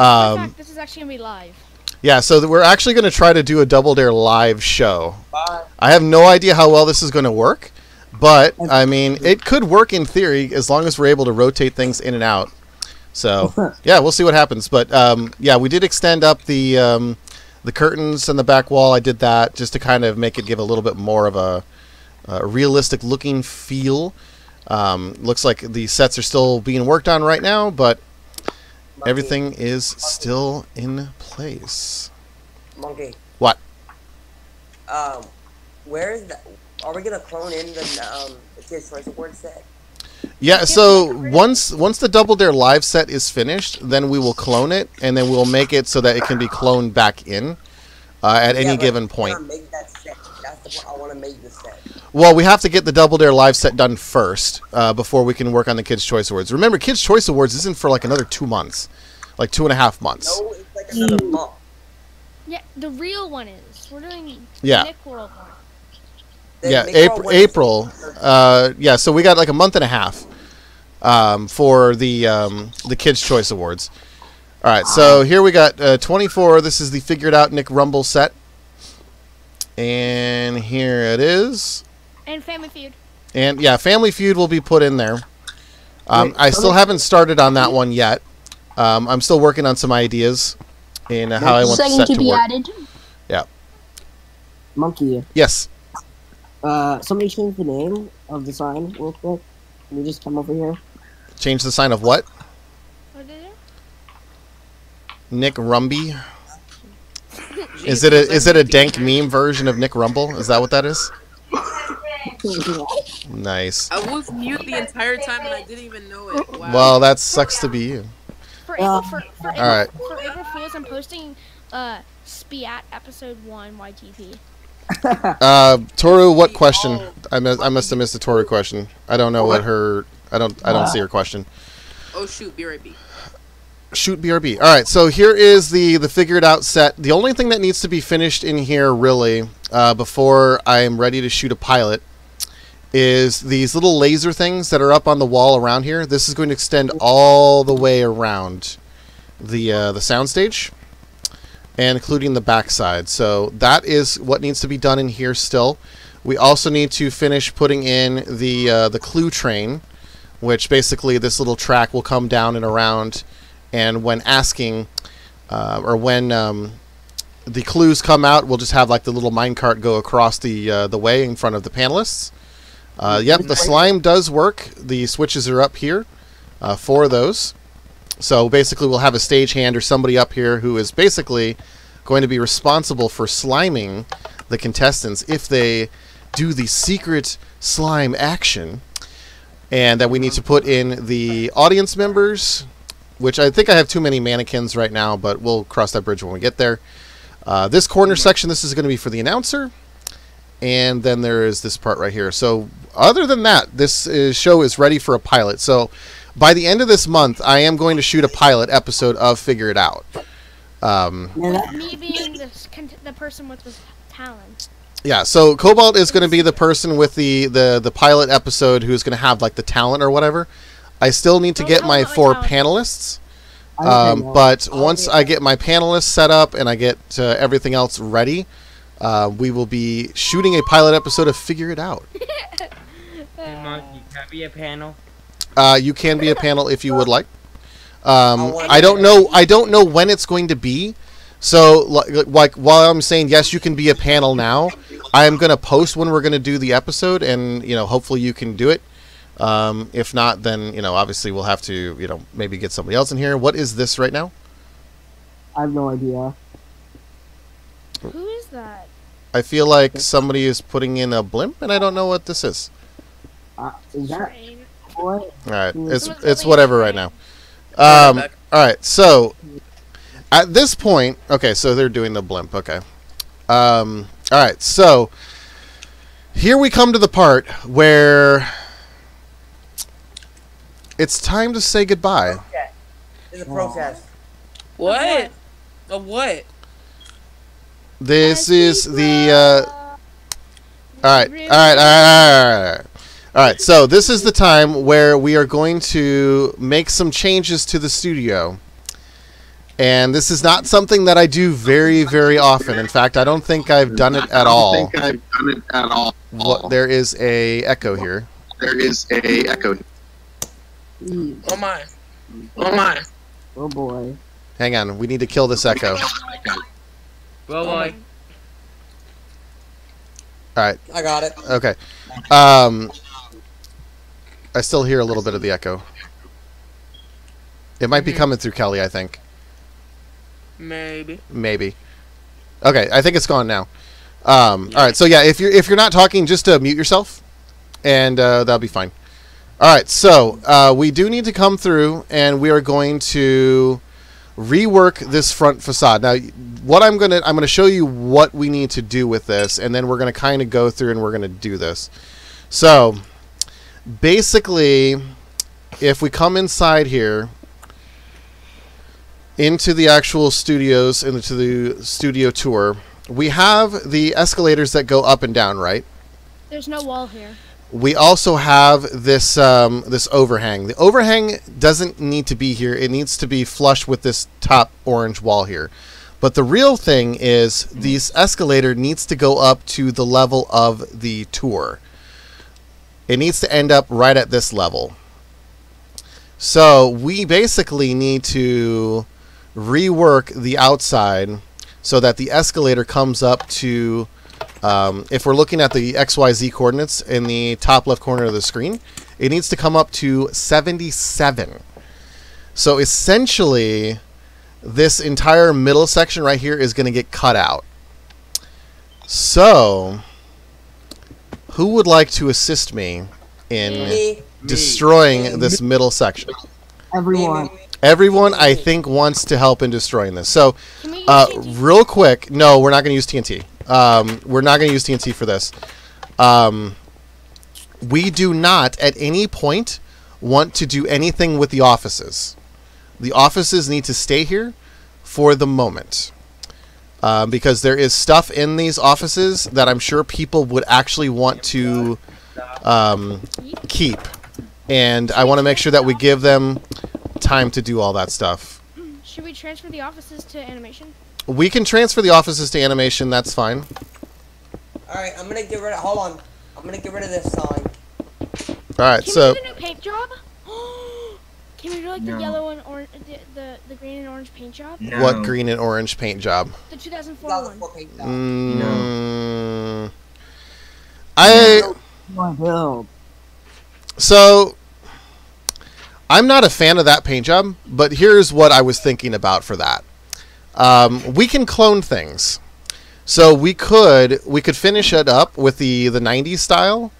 fact, this is actually gonna be live. Yeah, so we're actually going to try to do a Double Dare live show. Bye. I have no idea how well this is going to work, but I mean, it could work in theory as long as we're able to rotate things in and out. So yeah, we'll see what happens. But yeah, we did extend up the curtains and the back wall. I did that just to kind of make it give a little bit more of a realistic looking feel. Looks like the sets are still being worked on right now, but everything is still in place. Monkey. What? Where is the? Are we gonna clone in the Kids Choice Award set? Yeah, so once the Double Dare live set is finished, then we will clone it, and then we'll make it so that it can be cloned back in at any Yeah, but given I point. wanna make that set. That's the point. I want to make the set. Well, we have to get the Double Dare live set done first before we can work on the Kids' Choice Awards. Remember, Kids' Choice Awards isn't for like another 2 months, like 2.5 months. No, it's like another month. Yeah, the real one is. We're doing Yeah. Nick World one. Then Yeah, make our winners- April. Yeah, so we got like a month and a half for the Kids' Choice Awards. All right, so here we got 24. This is the figured out Nick Rumble set, and here it is. And Family Feud. And yeah, Family Feud will be put in there. I still haven't started on that one yet. I'm still working on some ideas in how I want the set to work. added. Monkey. Yes. Somebody change the name of the sign real quick. Can you just come over here? Change the sign of what? What did it? Nick Rumby. Is it a dank meme version of Nick Rumble? Is that what that is? Nice. I was mute the entire time and I didn't even know it. Wow. Well, that sucks to be you. For Yeah. April, for Alright. April Fools, I'm posting Spiat episode 1 YTP. Toru, what question? I must have missed the Toru question. I don't know what her. I don't see her question. Oh shoot, BRB. Shoot BRB. All right, so here is the figured out set. The only thing that needs to be finished in here really before I am ready to shoot a pilot is these little laser things that are up on the wall around here. This is going to extend all the way around the soundstage, and including the backside. So that is what needs to be done in here still. We also need to finish putting in the clue train, which basically this little track will come down and around, and when asking or when the clues come out, we'll just have like the little minecart go across the way in front of the panelists. Yep, the slime does work. The switches are up here for those. So basically we'll have a stagehand or somebody up here who is basically going to be responsible for sliming the contestants if they do the secret slime action. And that we need to put in the audience members, which I think I have too many mannequins right now, but we'll cross that bridge when we get there. This corner section, this is going to be for the announcer. And then there is this part right here. So other than that, this show is ready for a pilot. So by the end of this month, I am going to shoot a pilot episode of Figure It Out. With me being the person with the talent. Yeah, so Cobalt is going to be the person with the pilot episode who's going to have like the talent or whatever. I still need to get my 4 panelists. But once I get my panelists set up and I get everything else ready, we will be shooting a pilot episode of Figure It Out. Hey, Monkey, can I be a panel? You can be a panel if you would like. I don't know when it's going to be. So, like while I'm saying yes, you can be a panel now, I am going to post when we're going to do the episode, and hopefully you can do it. If not, then obviously we'll have to maybe get somebody else in here. What is this right now? I have no idea. Who is that? I feel like somebody is putting in a blimp, and I don't know what this is. Is that Train. boy? All right, it's Someone's whatever right now. All right, so at this point, okay, so they're doing the blimp. Okay. All right, so here we come to the part where it's time to say goodbye. It's a protest. What? A what? This is the all right, so this is the time where we are going to make some changes to the studio. And this is not something that I do very, very often. In fact, I don't think I've done it at all. What, there is a echo here. Oh my. Oh my. Oh boy. Hang on, we need to kill this echo. Well, Oh my. like, Alright, I got it. okay. I still hear a little bit of the echo. It might be coming through Kelly, I think. Maybe. Maybe. Okay, I think it's gone now. Alright, so yeah, if you're not talking, just mute yourself, and that'll be fine. Alright, so we do need to come through, and we are going to rework this front facade. Now, what I'm gonna show you what we need to do with this, and then we're gonna kind of go through and we're gonna do this. So, basically, if we come inside here into the actual studios, into the studio tour, we have the escalators that go up and down, right? There's no wall here. We also have this this overhang. The overhang doesn't need to be here. It needs to be flush with this top orange wall here. But the real thing is this escalator needs to go up to the level of the tour. It needs to end up right at this level. So we basically need to rework the outside so that the escalator comes up to, if we're looking at the XYZ coordinates in the top left corner of the screen, it needs to come up to 77. So essentially, this entire middle section right here is going to get cut out. So, who would like to assist me in Me. destroying this middle section? Everyone. Everyone, I think, wants to help in destroying this. So, Can we use TNT? real quick, no, we're not going to use TNT. We're not going to use TNT for this. We do not, at any point, want to do anything with the offices. The offices need to stay here for the moment. because there is stuff in these offices that I'm sure people would actually want to keep, and I want to make sure that we give them time to do all that stuff. Should we transfer the offices to animation? We can transfer the offices to animation. That's fine. Alright, I'm gonna get rid of. Hold on. I'm gonna get rid of this sign. All right, Can so we do the new paint job? Can we do like the No. yellow and orange, the green and orange paint job? No. what green and orange paint job? The 2004 one. 2004 paint job. Mm, I My build. so I'm not a fan of that paint job, but here's what I was thinking about for that. We can clone things, so we could finish it up with the 90s style,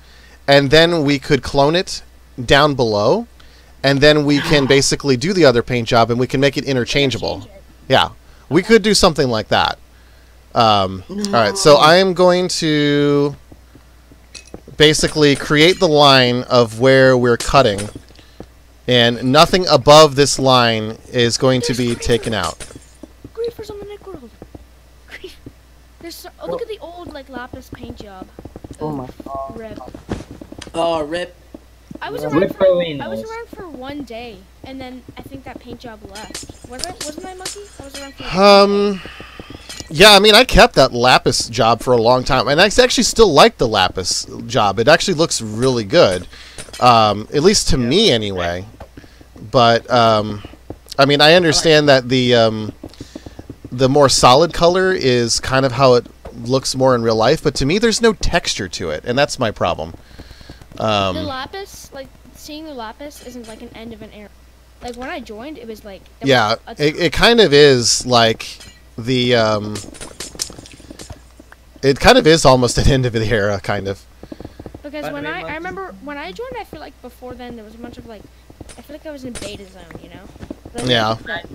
and then we could clone it down below, and then we can basically do the other paint job, and we can make it interchangeable. Change it. Yeah, we could do something like that. All right, so I am going to basically create the line of where we're cutting, and nothing above this line is going to be taken out. Griefers on the Nick World. Grief. There's so, oh, look at the old like lapis paint job. Oh Ugh, my god. Rip. Oh, rip. I was Yeah. around for Rippoing I was those. around for 1 day, and then I think that paint job left. Wasn't I, Monkey? I was around for. Yeah, I mean, I kept that lapis job for a long time, and I actually still like the lapis job. It actually looks really good, at least to me anyway. But I mean, I understand that the more solid color is kind of how it looks more in real life, but to me, there's no texture to it, and that's my problem. The lapis, like seeing the lapis, isn't like an end of an era. Like when I joined, it was like there Yeah, was a it kind of is like the it kind of is almost an end of the era, kind of. because By the when way, I Monkey- remember when I joined, I feel like before then there was a bunch of like I feel like I was in beta zone, you know. But, Yeah. but-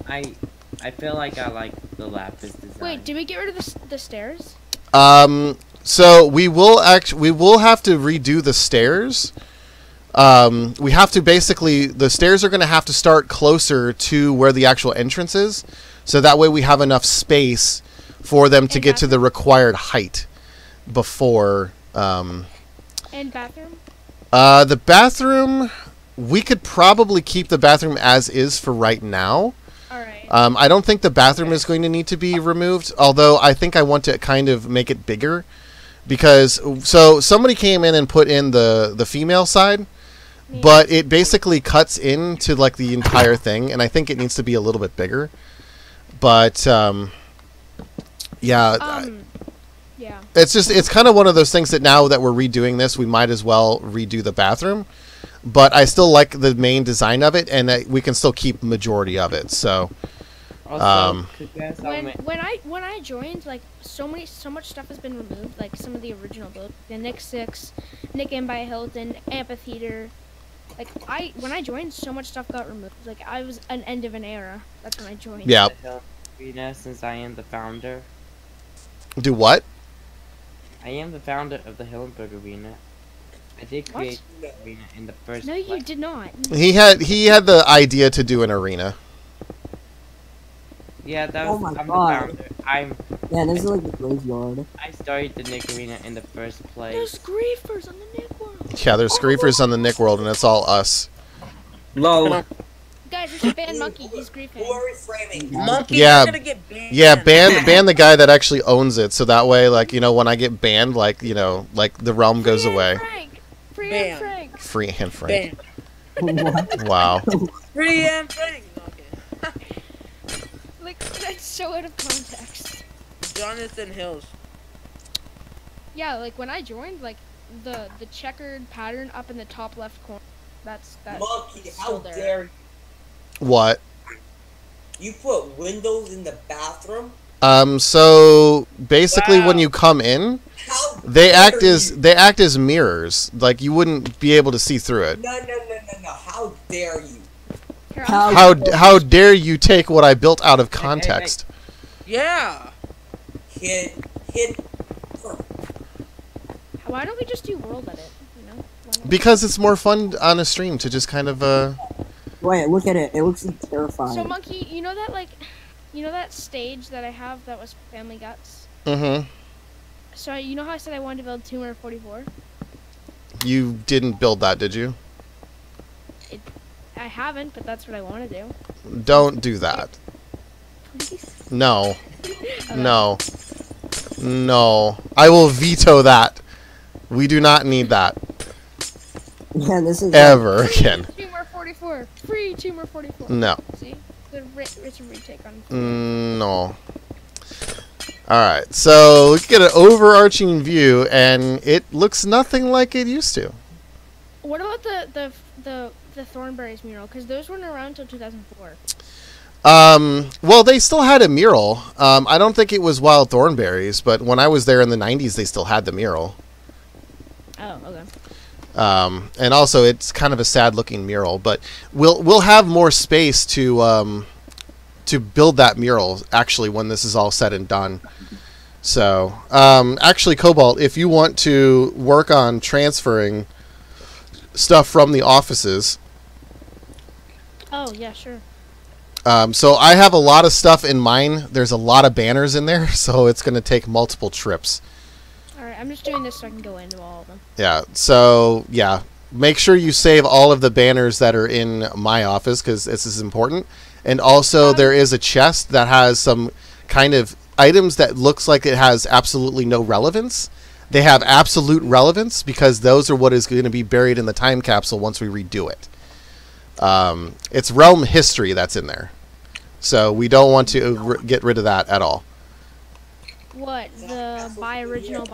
I feel like I like the lapis design. wait, did we get rid of the stairs? So we will have to redo the stairs. We have to basically, the stairs are going to have to start closer to where the actual entrance is, so that way we have enough space for them to And get to the required height before. And bathroom? The bathroom, we could probably keep the bathroom as is for right now. All right. I don't think the bathroom is going to need to be removed, although I think I want to kind of make it bigger. Because, so somebody came in and put in the female side, Yeah. but it basically cuts into like the entire thing, and I think it needs to be a little bit bigger. But, yeah, Yeah. it's kind of one of those things that now that we're redoing this, we might as well redo the bathroom. But I still like the main design of it, and that we can still keep the majority of it. So, Also, could you guys When I joined, like so much stuff has been removed. Like some of the original build, the Nick 6, Nick Inn by Hilton, Amphitheater. Like when I joined, so much stuff got removed. Like I was an end of an era. That's when I joined. yeah. Arena, since I am the founder. Do what? I am the founder of the Hillenberg Arena. I did What? create the arena in the first No, you place. did not. He had the idea to do an arena. Yeah, that Oh was, my I'm God. the founder. Yeah, this is like the graveyard. I started the Nick Arena in the first place. There's griefers on the Nick World. Yeah, there's griefers on the Nick World, and it's all us. Lol. Guys, we should ban Monkey. He's griefing. Who are we framing? Monkey, Yeah. you're gonna get banned. Yeah, ban the guy that actually owns it, so that way, like, you know, when I get banned, like, you know, like the realm goes Free Anne away. Frank. Free Ban. Anne Frank. Free and Frank. Banned. What? Wow. Free and Frank. Okay. Like that's so out of context. Jonathan Hills. Yeah, like when I joined, like the checkered pattern up in the top left corner. That's Monkey, how still there. dare you? What? You put windows in the bathroom? So basically, when Wow. you come in, How they act dare as you? mirrors. Like you wouldn't be able to see through it. No. How dare you? Here, How- How dare you take what I built out of context? Yeah. Hit. why don't we just do world edit? You know? Why not? Because it's more fun on a stream to just kind of Wait, look at it. It looks like terrifying. So Monkey, you know that like you know that stage that I have that was Family Guts? Mm-hmm. So you know how I said I wanted to build Tumor 44? You didn't build that, did you? I haven't, but that's what I want to do. Don't do that. Please. No. Okay. No. No. I will veto that. We do not need that Yeah, this is ever again. Tumor 44. Free Tumor 44. No. See? It's a retake on. No. Alright, so we get an overarching view, and it looks nothing like it used to. What about the Thornberries mural? Because those weren't around until 2004. Well, they still had a mural. I don't think it was Wild Thornberries, but when I was there in the 90s, they still had the mural. Oh, okay. And also, it's kind of a sad-looking mural, but we'll have more space to build that mural, actually, when this is all said and done. So, actually, Cobalt, if you want to work on transferring stuff from the offices... Oh, yeah, sure. So I have a lot of stuff in mine. There's a lot of banners in there, so it's going to take multiple trips. Alright, I'm just doing this so I can go into all of them. Yeah, so, yeah. Make sure you save all of the banners that are in my office, because this is important. And also, there is a chest that has some kind of items that looks like it has absolutely no relevance. They have absolute relevance, because those are what is going to be buried in the time capsule once we redo it. It's realm history that's in there. So we don't want to get rid of that at all. What? The buy original?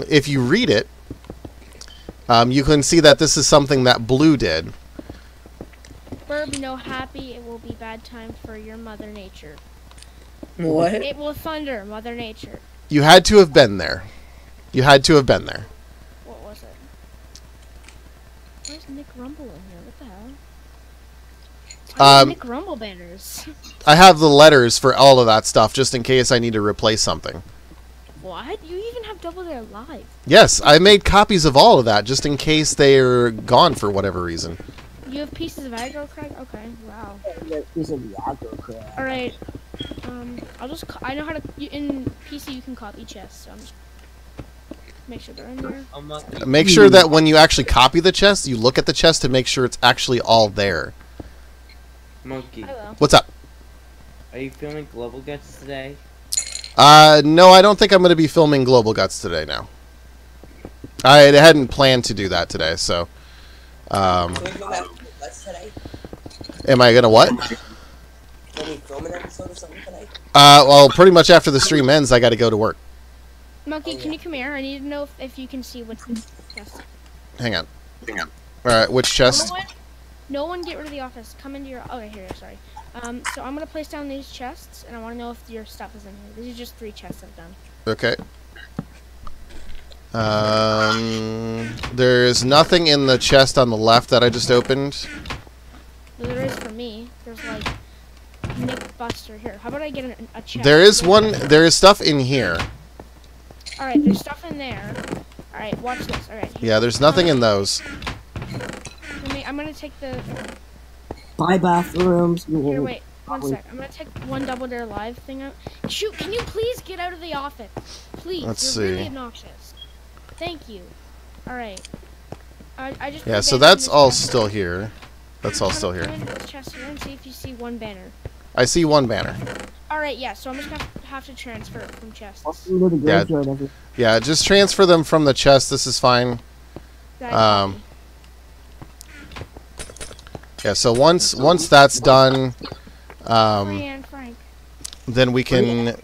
If you read it, you can see that this is something that Blue did. Burb, no happy, it will be bad time for your Mother Nature. What? It will thunder, Mother Nature. You had to have been there. You had to have been there. What was it? Where's Nick Rumble in here? What the hell? I have Nick Rumble banners. I have the letters for all of that stuff, just in case I need to replace something. What? You even have Double Dare Live. Yes, I made copies of all of that, just in case they're gone for whatever reason. You have pieces of aggro crack? Okay, wow. Piece of the aggro crap. Alright, I know how to, in PC you can copy chests, so I'm just, make sure they're in there. Make sure that when you actually copy the chest, you look at the chest to make sure it's actually all there. Monkey, I will. What's up? are you filming Global Guts today? No, I don't think I'm going to be filming Global Guts today now. I hadn't planned to do that today, so... Can we film that Let's today? Am I going to what? Can we film an episode or something today? Well, pretty much after the stream ends, I got to go to work. Monkey, can you come here? I need to know if you can see what's in the chest. Hang on. Alright, which chest? No one get rid of the office. Come into your... Okay, here, sorry. So I'm going to place down these chests, and I want to know if your stuff is in here. These are just 3 chests I've done. Okay. There's nothing in the chest on the left that I just opened. There is for me. There's, like, Nick Buster. Here, how about I get a chest? There is stuff in here. Alright, there's stuff in there. Alright, watch this. Alright. Yeah, there's nothing in those. I'm going to take the... Buy bathrooms. Here, wait. One sec. I'm going to take one Double Dare Live thing out. Shoot, can you please get out of the office? Please. Let's You're see. really obnoxious. Thank you. Alright. I just... Yeah, put so banners in that's this all chest. still here. That's all still Come here. into this chest here and see if you see one banner. I see one banner. Alright, yeah, so I'm just going to have to transfer it from chests. Into the graveyard every Yeah, just transfer them from the chest. This is fine. Yeah, so once that's done, Brienne, Frank. then we can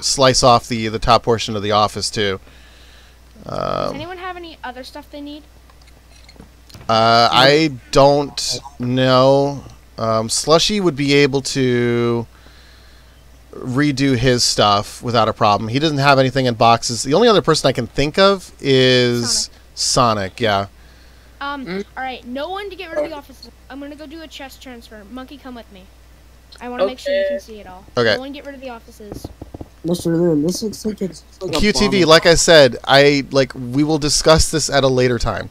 slice off the top portion of the office too. Does anyone have any other stuff they need? I don't know. Slushy would be able to redo his stuff without a problem. He doesn't have anything in boxes. The only other person I can think of is Sonic. Yeah. Alright, no one to get rid of the office. I'm gonna go do a chest transfer. Monkey, come with me. I want to make sure you can see it all. Okay. No one get rid of the offices. Mr. Loon, this looks like it's like a QTV, bomb. like I said, we will discuss this at a later time.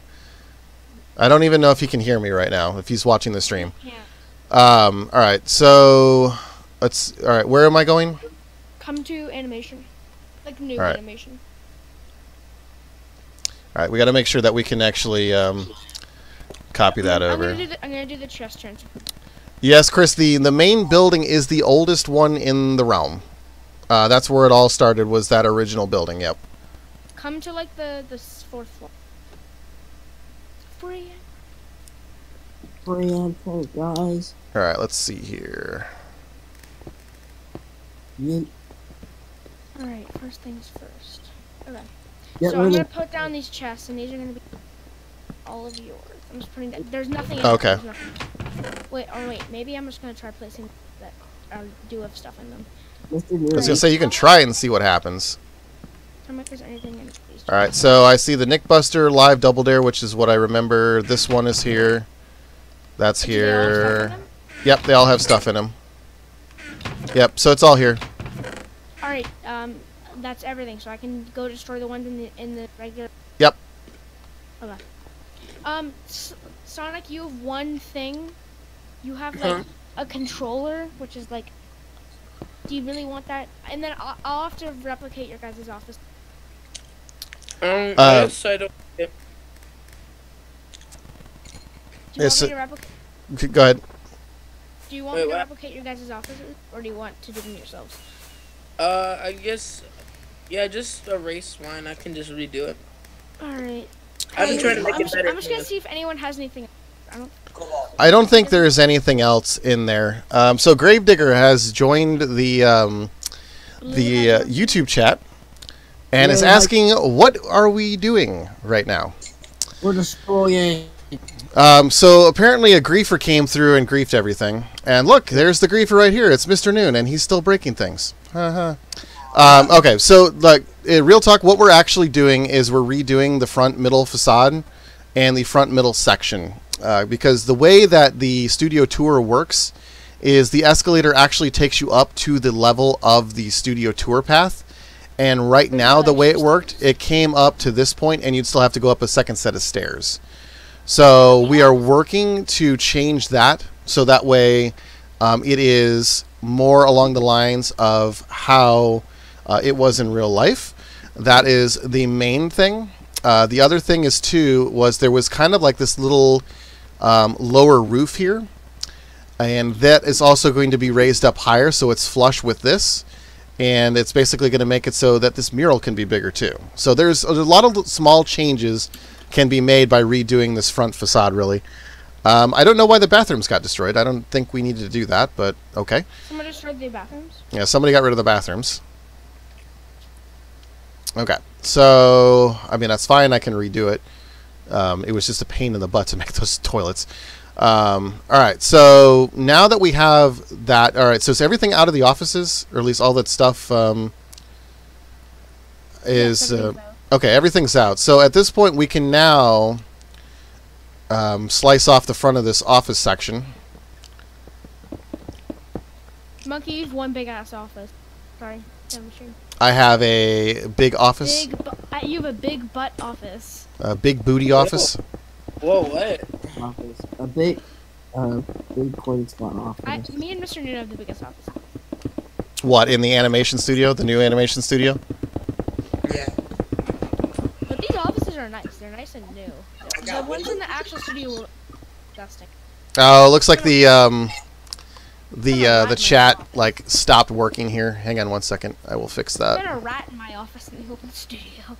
I don't even know if he can hear me right now, if he's watching the stream. Yeah. All right, so let's. All right, where am I going? Come to animation, like new Alright. animation. All right, we got to make sure that we can actually copy that over. I'm gonna do the chest transfer. Yes, Chris. The main building is the oldest one in the realm. That's where it all started. Was that original building? Yep. Come to like the fourth floor. Free. Oriental guys. All right, let's see here. You All right. First things first. Okay. get So I'm rid gonna of put down these chests, and these are gonna be all of yours. I'm just putting that. There's nothing. In Okay. There's nothing. Wait. Oh wait. Maybe I'm just gonna try placing that do have stuff in them. Mr. I was Newell. gonna say you can try and see what happens. Tell me if there's anything in these. All right, so I see the Nick Buster live Double Dare, which is what I remember. This one is here. That's Do they all have stuff in here. them? Yep, they all have stuff in them. Yep, so it's all here. All right. That's everything. So I can go destroy the ones in the regular. Yep. Okay. Sonic, you have one thing. You have like a controller, which is like. Do you really want that? And then I'll have to replicate your guys' office. I guess I don't. Do you Yes, want me to replicate? Go ahead. Do you want Wait, me to what? replicate your guys' offices, or do you want to do them yourselves? I guess. Yeah, just erase mine. I can just redo it. All right. I've been trying to make I'm it just, better. I'm just gonna see if anyone has anything. I don't. I don't think there's anything else in there. So Gravedigger has joined the YouTube chat and is Yeah. asking, what are we doing right now? We're destroying. So apparently a griefer came through and griefed everything. And look, there's the griefer right here. It's Mr. Noon, and he's still breaking things. Okay, so like real talk, what we're actually doing is we're redoing the front middle facade and the front middle section. Because the way that the studio tour works is the escalator actually takes you up to the level of the studio tour path. And right now, the way it worked, it came up to this point, and you'd still have to go up a second set of stairs. So we are working to change that, so that way it is more along the lines of how it was in real life. That is the main thing. The other thing is too was there was kind of like this little lower roof here, and that is also going to be raised up higher, so it's flush with this. And it's basically going to make it so that this mural can be bigger too. So there's a lot of small changes can be made by redoing this front facade, really. I don't know why the bathrooms got destroyed. I don't think we needed to do that, but okay. Someone destroyed the bathrooms. Yeah, somebody got rid of the bathrooms. Okay, so, I mean, that's fine. I can redo it. It was just a pain in the butt to make those toilets. All right, so now that we have that, all right, so is everything out of the offices, or at least all that stuff is, Yes, everything's out. okay, everything's out. So at this point, we can now slice off the front of this office section. Monkey, you've one big ass office. Sorry, damn machine. I have a big office, You have a big butt office. a big booty office. Whoa, what? Office. A big coin slot office. Me and Mr. Noon have the biggest office. What, in the animation studio, the new animation studio? Yeah. But these offices are nice. They're nice and new. The ones in the actual studio were disgusting. Oh, it looks like the rat chat like stopped working here. Hang on one second. I will fix I that. got a rat in my office in the open studio.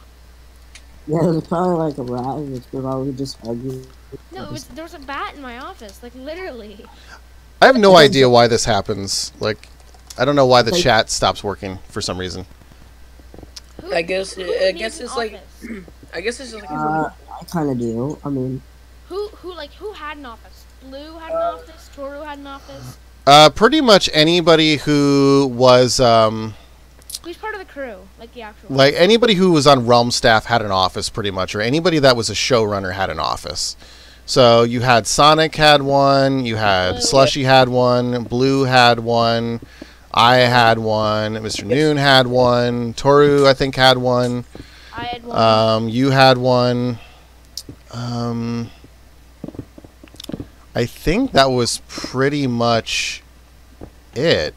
Yeah, there's probably like a rat and it's probably just arguing. No, there was a bat in my office, like literally. I have no idea why this happens. Like, I don't know why the chat stops working for some reason. I guess Who I needs guess an it's like office? I guess it's just like I kind of do. I mean, Who had an office? Blue had an office. Toru had an office. Pretty much anybody who was Who's part of the crew? Like the actual. like anybody who was on Realm staff had an office, pretty much, or anybody that was a showrunner had an office. So you had Sonic had one, you had Blue. Slushy had one, Blue had one, I had one, Mr. Noon had one, Toru I think had one, I had one. you had one, I think that was pretty much it.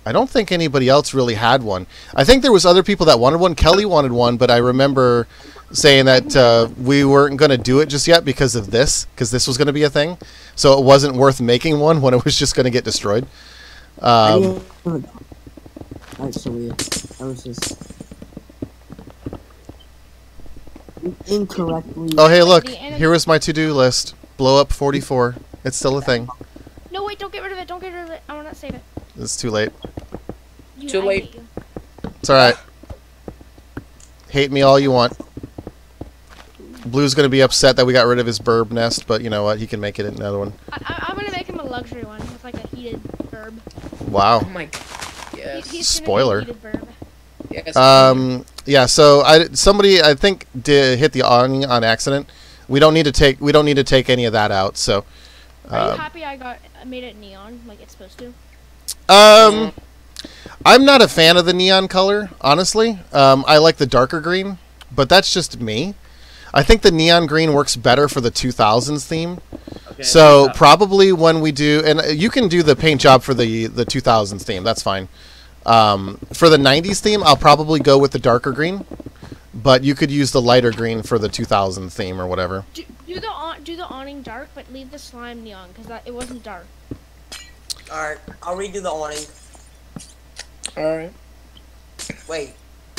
I don't think anybody else really had one. I think there was other people that wanted one. Kelly wanted one, but I remember saying that we weren't going to do it just yet because of this, because this was going to be a thing. So it wasn't worth making one when it was just going to get destroyed. Alright, so weird. I was just incorrectly. Oh, hey, look. Here was my to-do list. Blow up 44. It's still a thing. No, wait, don't get rid of it. Don't get rid of it. I want to save it. It's too late. Too I late. hate you. It's alright. Hate me all you want. Blue's going to be upset that we got rid of his burb nest, but you know what? He can make it another one. I'm going to make him a luxury one with like a heated burb. Wow. Oh my god. Yes. He's gonna Spoiler. be a heated burb. Yes. Yeah, so somebody I think did hit the awning on accident. We don't need to take any of that out, so Are you happy I made it neon like it's supposed to? I'm not a fan of the neon color, honestly. I like the darker green, but that's just me. I think the neon green works better for the 2000s theme. Okay, So probably when we do, and you can do the paint job for the 2000s theme. That's fine. For the 90s theme, I'll probably go with the darker green, but you could use the lighter green for the 2000 theme or whatever. Do the awning dark, but leave the slime neon because it wasn't dark. Alright, I'll redo the awning. Alright. Wait,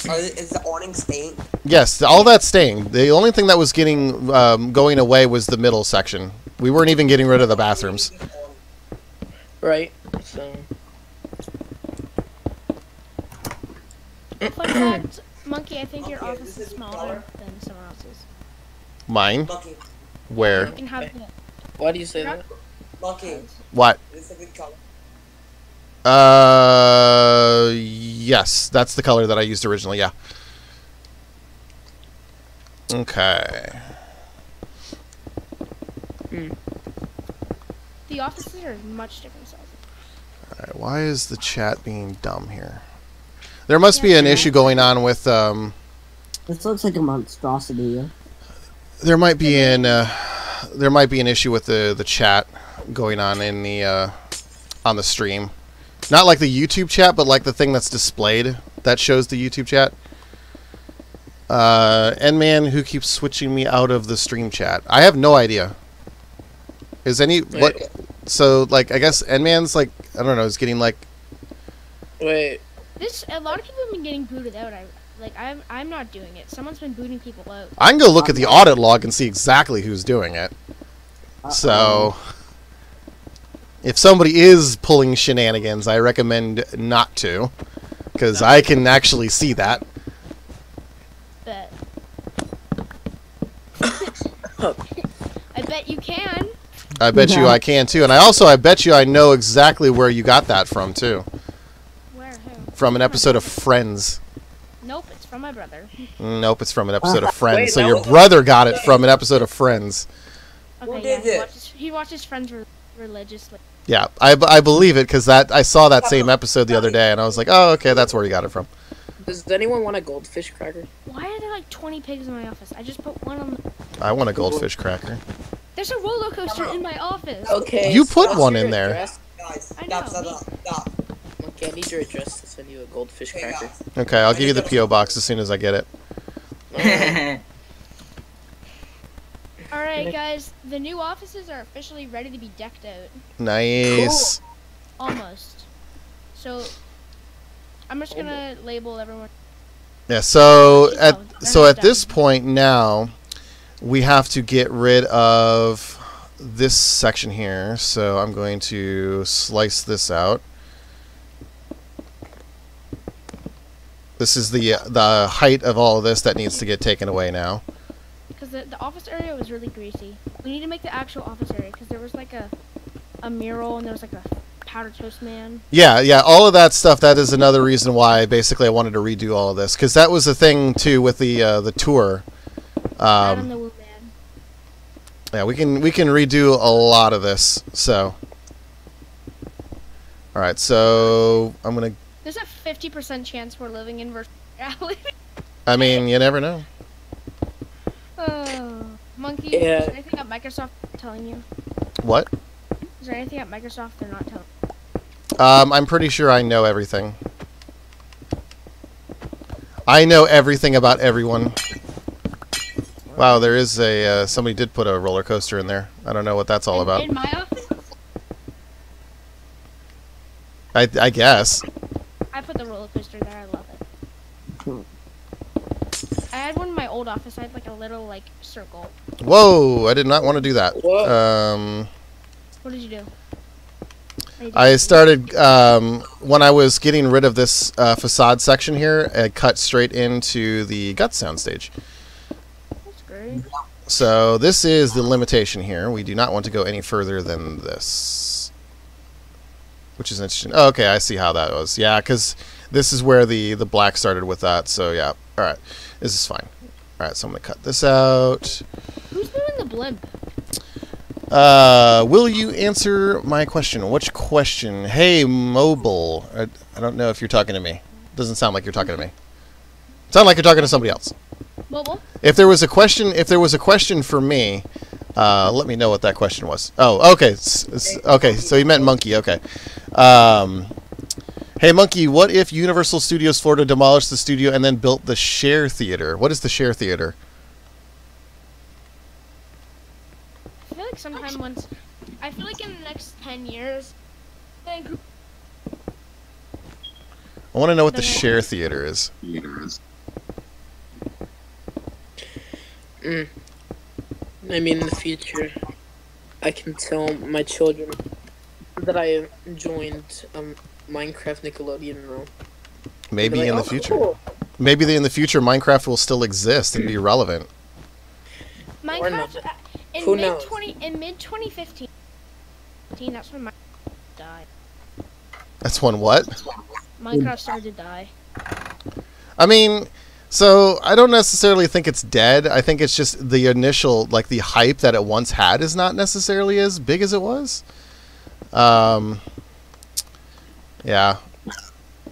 is the awning staying? Yes, all that's staying. The only thing that was getting going away was the middle section. We weren't even getting rid of the bathrooms. Right. So. Fun fact, Monkey, I think your Okay, office this is is smaller color. than someone else's. Mine? Monkey, Where? You can have the Why do you say that? Monkey, What? is this a good color? Yes, that's the color that I used originally, yeah. Okay. the offices are much different sizes. Alright, why is the chat being dumb here? There must be an issue going on with, This looks like a monstrosity. Yeah? there might be an issue with the chat going on in the, on the stream. Not like the YouTube chat, but like the thing that's displayed that shows the YouTube chat. N-Man who keeps switching me out of the stream chat. I have no idea. Is any what? So like I guess N-Man's like I don't know. Is getting like. Wait. A lot of people have been getting booted out. I'm not doing it. Someone's been booting people out. I can go look at the audit log and see exactly who's doing it. So. If somebody is pulling shenanigans, I recommend not to, because I can actually see that. Bet. I bet you can. I bet you I can too, and I bet you I know exactly where you got that from too. Where? Who? From an episode of Friends. Nope, it's from my brother. Nope, it's from an episode of Friends. Wait, So that your was- brother got it from an episode of Friends. Okay, did yeah. it? He watches Friends religiously. Yeah, I believe it because I saw that same episode the other day, and I was like, oh, okay, that's where you got it from. Does anyone want a goldfish cracker? Why are there like 20 pigs in my office? I just put one on the... I want a goldfish cracker. There's a roller coaster in my office. Okay. You put what's one your in there. address? Guys, I stop, know, stop, stop. Okay, I need your address to send you a goldfish Okay, cracker. guys. Okay, I'll give you the P.O. box as soon as I get it. Alright, guys. The new offices are officially ready to be decked out. Nice. Almost. So, I'm just gonna label everyone. Yeah, so they're not at this point now, we have to get rid of this section here. So I'm going to slice this out. This is the height of all of this that needs to get taken away now. Because the office area was really greasy. We need to make the actual office area because there was like a mural and there was like a powder toast man. Yeah, all of that stuff. That is another reason why basically I wanted to redo all of this because that was the thing too with the tour. Adam the Woo Man. Yeah, we can redo a lot of this. So, all right. So I'm gonna. There's a 50% chance we're living in virtual reality. I mean, you never know. Oh, Monkey, Yeah. is anything at Microsoft telling you? What? Is there anything at Microsoft they're not telling? I'm pretty sure I know everything. I know everything about everyone. Wow, there is a somebody did put a roller coaster in there. I don't know what that's all about. In my office? I guess. I put the roller coaster there. I love it. I had one in my old office. I had like a little like circle. Whoa! I did not want to do that. Whoa. What did you do? I started when I was getting rid of this facade section here. I cut straight into the gut sound stage. That's great. So this is the limitation here. We do not want to go any further than this, which is interesting. Oh, okay, I see how that was. Yeah, because this is where the black started with that. So yeah, all right, this is fine. All right, so I'm gonna cut this out. Who's doing the blimp? Will you answer my question? Which question? Hey, mobile. I don't know if you're talking to me. Doesn't sound like you're talking to me. Sound like you're talking to somebody else. Mobile? If there was a question for me, let me know what that question was. Oh, okay. Okay, so you meant Monkey. Okay. Hey, Monkey, what if Universal Studios Florida demolished the studio and then built the Share Theater? What is the Share Theater? I feel like sometime once. I feel like in the next 10 years. I want to know what the Share Theater is. I mean, in the future, I can tell my children that I joined Minecraft Nickelodeon role. Maybe Like, in the "Oh, future. cool." Maybe in the future Minecraft will still exist and be relevant. Minecraft Who knows? in mid 2015. That's when Minecraft died. That's one what? Minecraft started to die. I mean, so I don't necessarily think it's dead. I think it's just the initial, like the hype that it once had is not necessarily as big as it was. Yeah.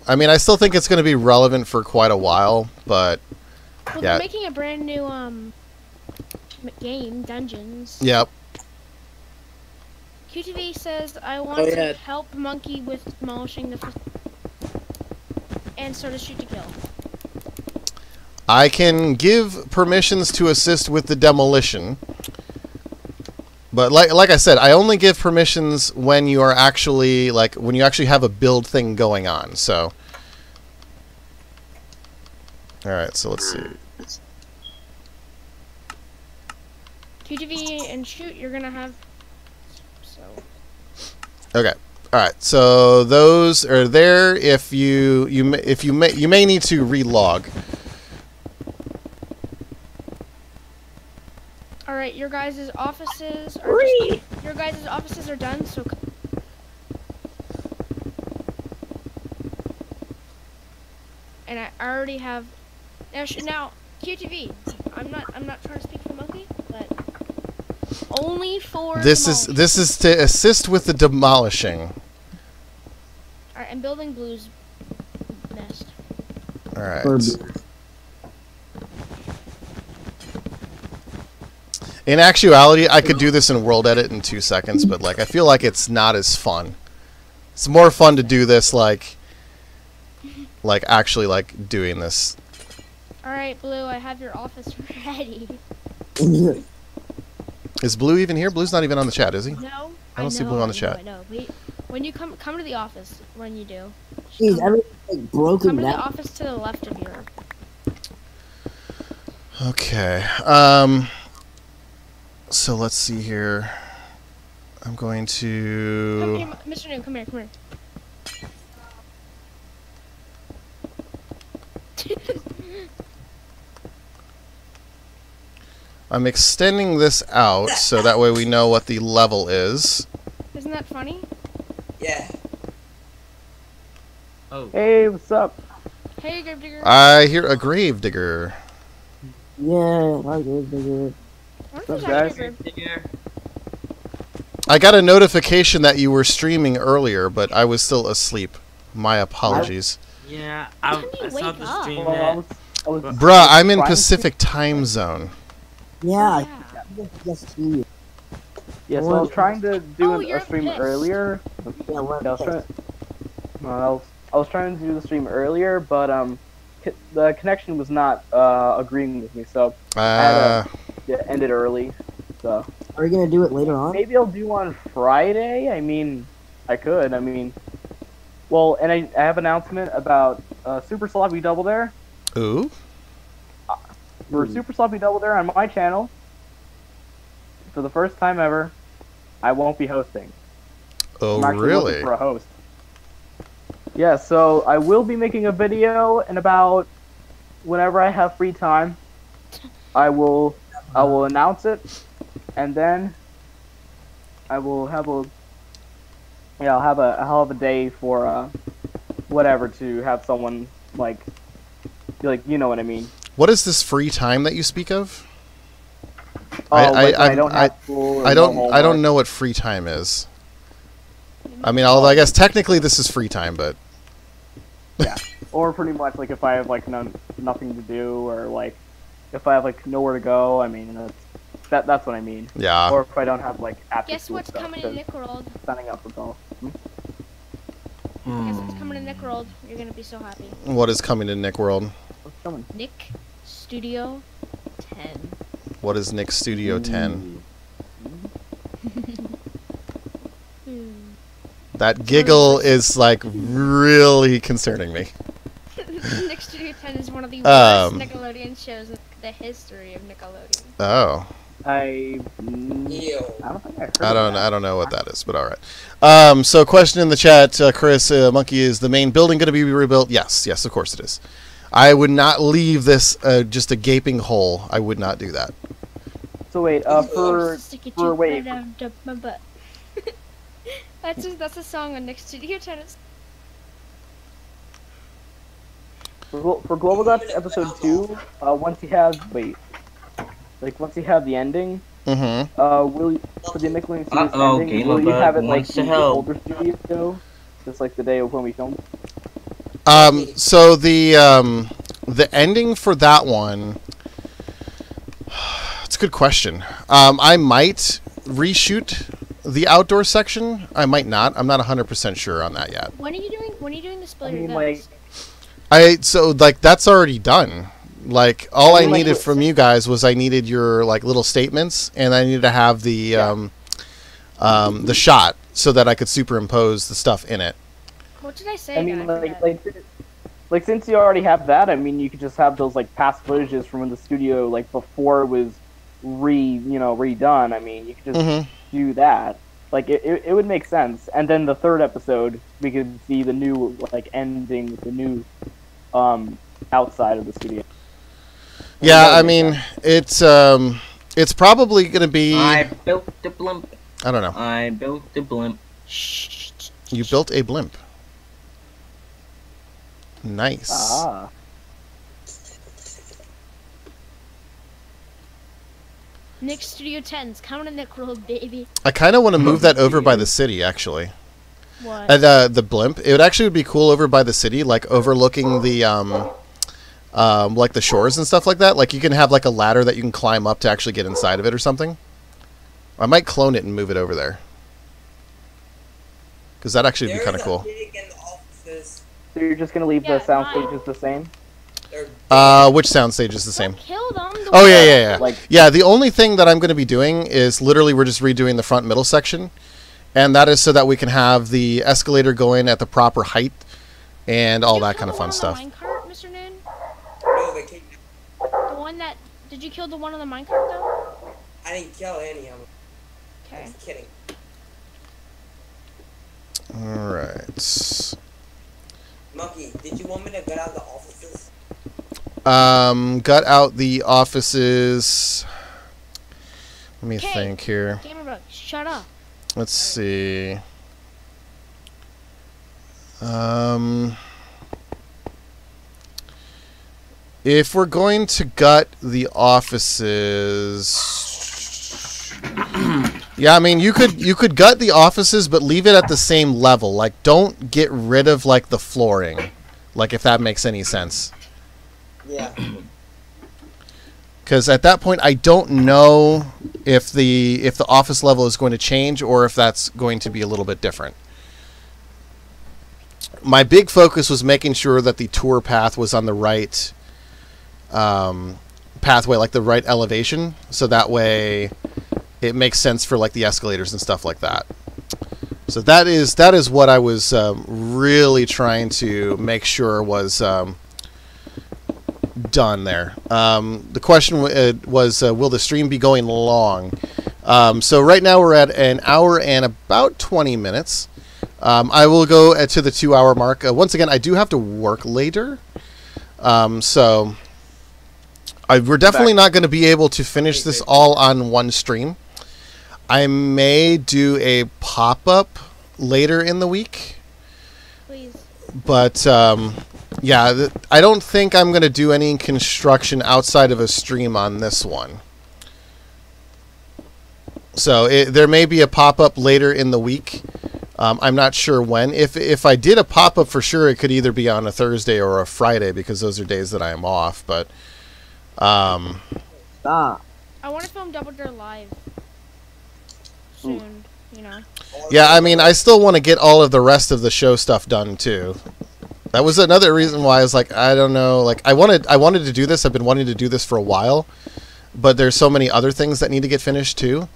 I mean, I still think it's going to be relevant for quite a while, but Well, yeah. they're making a brand new game, Dungeons. Yep. QTV says, I want Oh, to yeah. help Monkey with demolishing the and so does Shoot to Kill. I can give permissions to assist with the demolition. But like I said, I only give permissions when you are actually when you actually have a build thing going on. So all right, so let's see. QTV and Shoot, you're gonna have so. Okay. All right. So those are there. If you may need to relog. All right, your guys' offices are your guys' offices are done. So. And I already have now QTV. I'm not trying to speak for Monkey, but only for This is to assist with the demolishing. Alright, I'm building Blue's nest. All right. In actuality, I could do this in World Edit in 2 seconds, but I feel like it's not as fun. It's more fun to do this actually doing this. Alright, Blue, I have your office ready. Is Blue even here? Blue's not even on the chat, is he? No, I don't see Blue on the chat. I know. Wait, when you come to the office, when you do. Jeez, everything's broken Come to the down. office to the left of your. Okay. So let's see here. I'm going Come to. here, Mr. New, come here. I'm extending this out so that way we know what the level is. Isn't that funny? Yeah. Oh. Hey, what's up? Hey, Gravedigger. I hear a gravedigger. Yeah, I did. What What's if up, there's guys? actually a I got a notification that you were streaming earlier, but I was still asleep. My apologies. Yeah, How I can you saw wake the up? stream Well, that. I was Bruh, I'm in trying to- Pacific time zone. Yeah, Yeah. I just see you. Yeah, so I was trying to do you're a stream pissed. earlier. Yeah, what? Yeah, I was trying to do the stream earlier, but the connection was not agreeing with me, so I had to end it early. So Are you gonna do it later on? maybe I'll do on Friday. I mean, I could. I mean, well, and I have an announcement about Super Sloppy Double Dare. Ooh. For Super Sloppy Double Dare on my channel, for the first time ever, I won't be hosting. Oh, I'm actually really? looking for a host. Yeah, so I will be making a video in about whenever I have free time. I will announce it, and then I will have I'll have a day for whatever to have someone like you know what I mean. What is this free time that you speak of? Oh, like when I don't have school or I no don't homework. know what free time is. I mean, although I guess technically this is free time, but Yeah, or pretty much like if I have like nothing to do, or like if I have like nowhere to go. I mean, that's what I mean. yeah. Or if I don't have like after Guess school what's stuff, coming to 'cause Nickworld? signing up for golf. Guess what's coming to Nickworld? You're gonna be so happy. What is coming to Nick World? What's coming? Nick Studio 10. What is Nick Studio 10? That giggle is like really concerning me. Nick Studio 10 is one of the worst Nickelodeon shows in the history of Nickelodeon. Oh. I Ew. don't think I heard. I don't know what that is, but all right. So question in the chat, Chris, Monkey, is the main building going to be rebuilt? Yes, of course it is. I would not leave this just a gaping hole. I would not do that. So wait, Stick it for to wait, down my butt. That's a song on Nick Studio 10. for Global Guts episode 2, once you have once you have the ending, Mm-hmm. will you, for the Nickelodeon series Uh-oh, ending, Game will you Over have it like wants to the help. older studio, just like the day of when we filmed? So the ending for that one, it's a good question. I might reshoot the outdoor section. I might not. I'm not 100% sure on that yet. When are you doing the Spill I Your mean, Guts? That's already done. Like all I I mean, needed from you guys was I needed your like little statements, and I needed to have the shot so that I could superimpose the stuff in it. What did I say? I mean, again? I forget. like since you already have that, I mean, you could just have those like past footages from when the studio like before it was redone. I mean, you could just do that. Like it would make sense. And then the third episode, we could see the new like ending with the new outside of the studio. Yeah, I mean, it's probably gonna be. I built the blimp. I don't know. I built the blimp. You built a blimp. Nice. Ah. Nick Studio 10's coming to Nick World, baby. I kind of want to move that over by the city, actually. What? The blimp. It would actually be cool over by the city, like overlooking the like the shores and stuff like that. Like you can have like a ladder that you can climb up to actually get inside of it or something. I might clone it and move it over there. Because that actually would be kind of cool. So you're just gonna leave Yeah, the sound stages the same? Which soundstage is the same? Kill them. Oh, yeah. Like- Yeah, the only thing that I'm going to be doing is literally we're just redoing the front middle section. And that is so that we can have the escalator going at the proper height and all that kind of fun stuff. Minecart, Mr. Noon? No, they kicked me. The one that... Did you kill the one on the minecart, though? I didn't kill any of them. I Okay. was kidding. Alright. Monkey, did you want me to get out of the offices? Gut out the offices. Let me Okay. think here. Gamerbug, shut up. Let's see. If we're going to gut the offices, yeah, I mean you could gut the offices, but leave it at the same level. Like, don't get rid of like the flooring, like if that makes any sense. Yeah. because at that point I don't know if the office level is going to change or if that's going to be a little bit different. My big focus was making sure that the tour path was on the right pathway, like the right elevation, so that way it makes sense for like the escalators and stuff like that. So that is what I was really trying to make sure was done there. The question was, will the stream be going long? So right now we're at an hour and about 20 minutes. I will go to the 2-hour mark. Once again, I do have to work later. So we're definitely not going to be able to finish this all on one stream. I may do a pop-up later in the week. Please. But, yeah, I don't think I'm going to do any construction outside of a stream on this one. So there may be a pop-up later in the week. I'm not sure when. If I did a pop-up for sure, it could either be on a Thursday or a Friday because those are days that I am off. But, Stop. I want to film Double Dare live soon, you know. yeah, I mean, I still want to get all of the rest of the show stuff done too. That was another reason why I was like, I don't know, like I wanted to do this. I've been wanting to do this for a while, but there's so many other things that need to get finished too.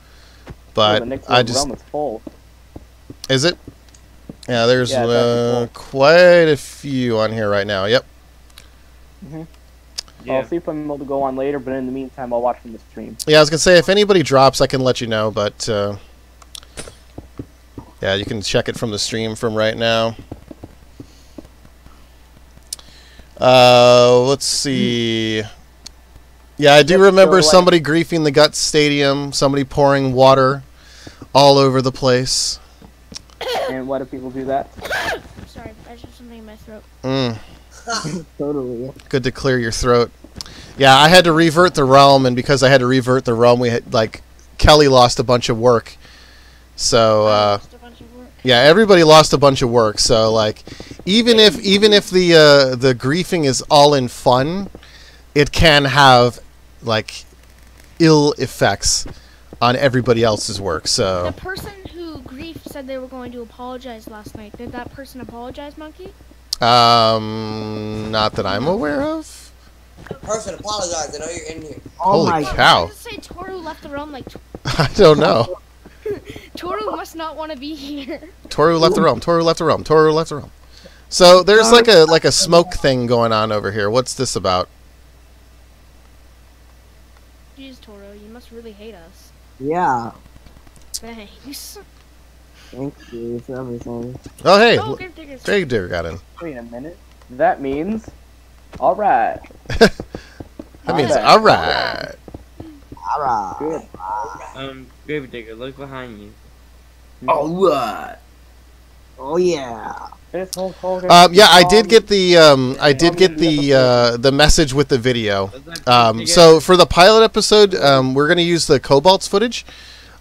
But the next I just realm is full. is it? Yeah, there's Yeah, it's actually quite a few on here right now. Yep. I'll see if I'm able to go on later, but in the meantime, I'll watch from the stream. Yeah, I was gonna say if anybody drops, I can let you know. But yeah, you can check it from the stream from right now. Let's see. Yeah, I do Yep, remember so, like- somebody griefing the Guts Stadium, somebody pouring water all over the place. And why do people do that? Sorry, I just have something in my throat. Totally. Good to clear your throat. Yeah, I had to revert the realm, and because I had to revert the realm, we had, like, Kelly lost a bunch of work. So, Just a bunch of work. yeah, everybody lost a bunch of work. So, like, even if the griefing is all in fun, it can have like ill effects on everybody else's work. So The person who griefed said they were going to apologize last night. Did that person apologize, Monkey? not that I'm aware of. Person, apologize. I know you're in here. Oh Holy my cow. Why does it say Toru left the realm? Like, I don't know. Toru must not want to be here. Toru left the realm. Toru left the realm. Toru left the realm. So there's like a smoke thing going on over here. What's this about? Jeez, Toru, you must really hate us. Yeah. Thanks. Thank you for everything. Oh hey, Oh, Grave Diggers. Grave Digger got in. Wait a minute. That means, all right. That means Okay. all right. Alright. Good. Gravedigger, look behind you. Alright. Oh yeah. Yeah, I did get the message with the video. So for the pilot episode, we're gonna use the Cobalt's footage,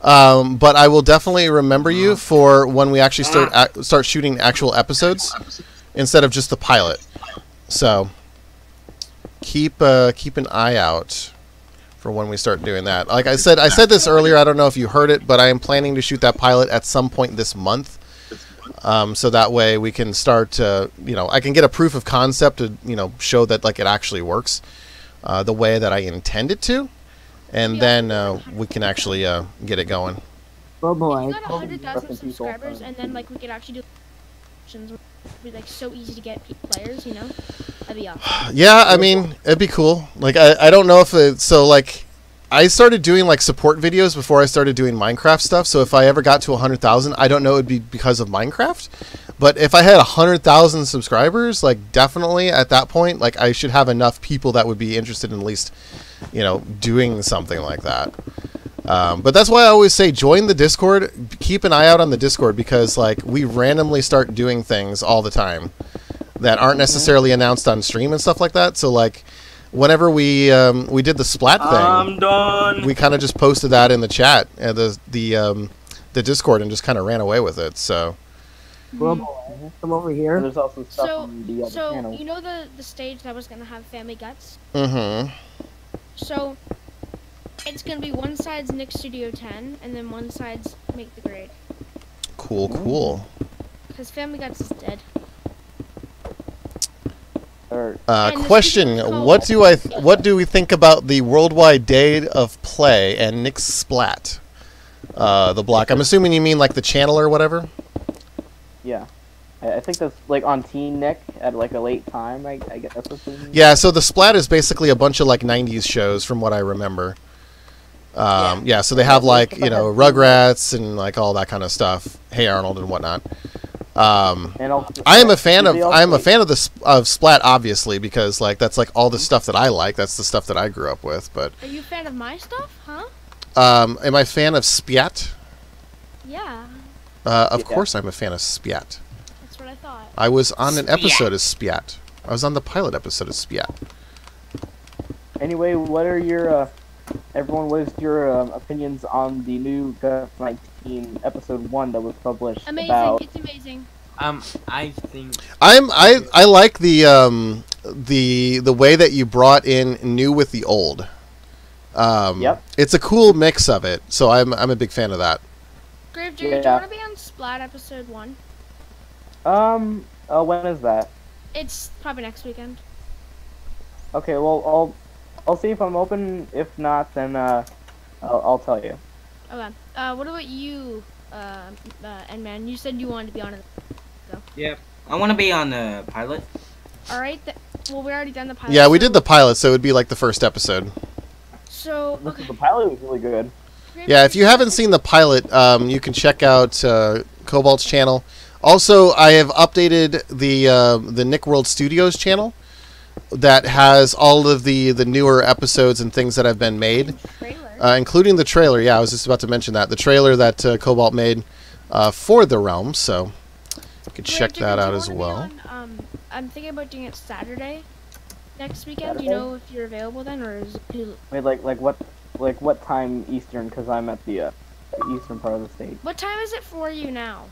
but I will definitely remember you for when we actually start shooting actual episodes instead of just the pilot. So keep an eye out for when we start doing that. Like I said this earlier. I don't know if you heard it, but I am planning to shoot that pilot at some point this month. So that way we can start, I can get a proof of concept to, show that like it actually works the way that I intend it to, and then we can actually get it going. Oh boy. If you got 100,000 subscribers, and then like we could actually do options, would be like so easy to get players, That'd be awesome. Yeah, I mean, it'd be cool. Like I don't know if I started doing like support videos before I started doing Minecraft stuff. So if I ever got to 100,000, I don't know it'd be because of Minecraft. But if I had 100,000 subscribers, like definitely at that point, like I should have enough people that would be interested in at least, doing something like that. But that's why I always say join the Discord. Keep an eye out on the Discord because like we randomly start doing things all the time that aren't necessarily announced on stream and stuff like that. So like whenever we did the Splat thing, I'm done. we kind of just posted that in the chat, the Discord, and just kind of ran away with it. So Come over here. There's also stuff So, on the other channel. the stage that was gonna have Family Guts. mm-hmm. So It's gonna be one side's Nick Studio 10, and then one side's Make the Grade. Cool, cool. Because Family Guys is dead. And the Question: studio's called- what do we think about the Worldwide Day of Play and Nick's Splat? The block. I'm assuming you mean like the channel or whatever. Yeah. I think that's like on Teen Nick at like a late time. I guess that's what it is. Yeah. So the Splat is basically a bunch of like '90s shows, from what I remember. Yeah. So they have like Rugrats and like all that kind of stuff. Hey Arnold and whatnot. And also, I am a fan of Splat, obviously, because like that's like all the stuff that I like. That's the stuff that I grew up with. But Are you a fan of my stuff, huh? am I a fan of Spiat? Yeah, Of course, I'm a fan of Spiat. that's what I thought. I was on an episode of Spiat. I was on the pilot episode of Spiat. Anyway, what are your everyone? What is your opinions on the new Gus 19 episode 1 that was published? Amazing! About It's amazing. I think I like the way that you brought in new with the old. Yep. It's a cool mix of it, so I'm a big fan of that. Grave Jerry, do you Yeah. want to be on Splat episode 1? when is that? It's probably next weekend. Okay, well I'll see if I'm open. If not, then I'll tell you. Okay. What about you, N-Man? You said you wanted to be on it. Yep. I want to be on the pilot. All right. Well, we already done the pilot. Yeah, we did the pilot, so it would be like the first episode. So Listen, okay. the pilot was really good. Yeah, if you haven't seen the pilot, you can check out Cobalt's channel. Also, I have updated the Nick World Studios channel that has all of the newer episodes and things that have been made, Trailer. including the trailer. Yeah, I was just about to mention that. The trailer that Cobalt made for the Realm, so you can check Grave Jerry, that do out you as wanna well. be on, I'm thinking about doing it Saturday next weekend. Do Saturday? you know if you're available then, or is it too... Wait, like what time Eastern? Because I'm at the eastern part of the state. What time is it for you now?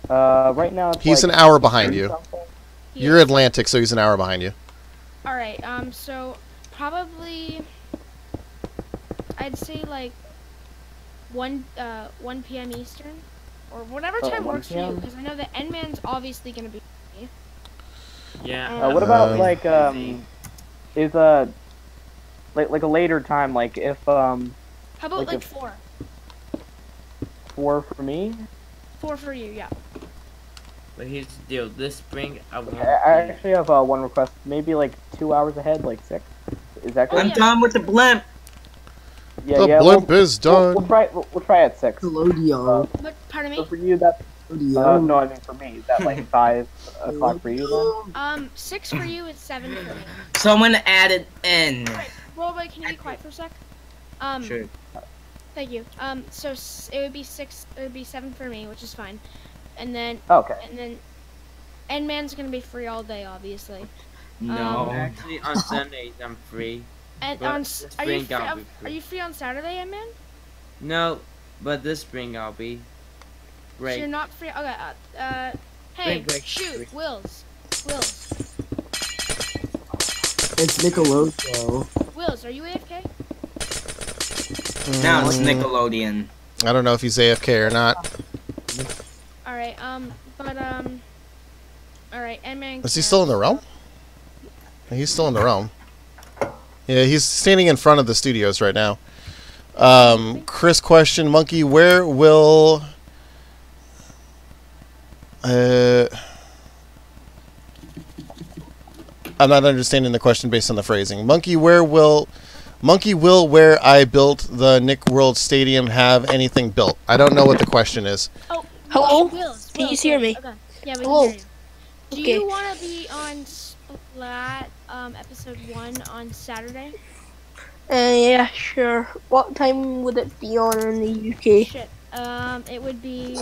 Right now it's He's like an hour behind you. something. You're Atlantic, so he's an hour behind you. All right. So probably I'd say like 1 p.m. Eastern, or whatever Oh, time 1 works for you, p.m.? because I know that N-Man's obviously gonna be. yeah. What about Um, like is like a later time, like if How about Like like if- 4? 4 for me? 4 for you, yeah. But here's the deal. This spring I won't. I actually have one request. Maybe like 2 hours ahead, like 6. Is that Oh, good? I'm yeah. done with the blimp. Yeah, The yeah. blimp is done. We'll try at 6. Nickelodeon. But pardon So me. for you, that Nickelodeon. no, I mean for me, is that like 5 o'clock for you then? 6 for you. It's 7 for me. Someone added in. Rollboy, can you be quiet for a sec? Sure. Thank you. So it would be 6. It would be 7 for me, which is fine. And then Okay. N-Man's gonna be free all day, obviously. No. Actually, on Sundays I'm free. And But on this are you spring free? I'll be Are free. you free on Saturday, N-Man? No, but this spring I'll be. So you're Great. not free. Okay. Hey, Spring break. shoot, Wills. It's Nickelodeon. Wills, are you AFK? Now it's Nickelodeon. I don't know if he's AFK or not. All right. All right. N-Man. Is he still in the realm? He's still in the realm. Yeah, he's standing in front of the studios right now. Chris question, Monkey, where will... I'm not understanding the question based on the phrasing. Monkey, where will where I built the Nick World Stadium have anything built? I don't know what the question is. Oh, Hello? Wills. Can you Wills, hear Wills, me? Okay. Yeah, we Hello. can hear you. Do Okay. you want to be on Splat episode 1 on Saturday? Yeah, sure. What time would it be on in the UK? Shit. It would be.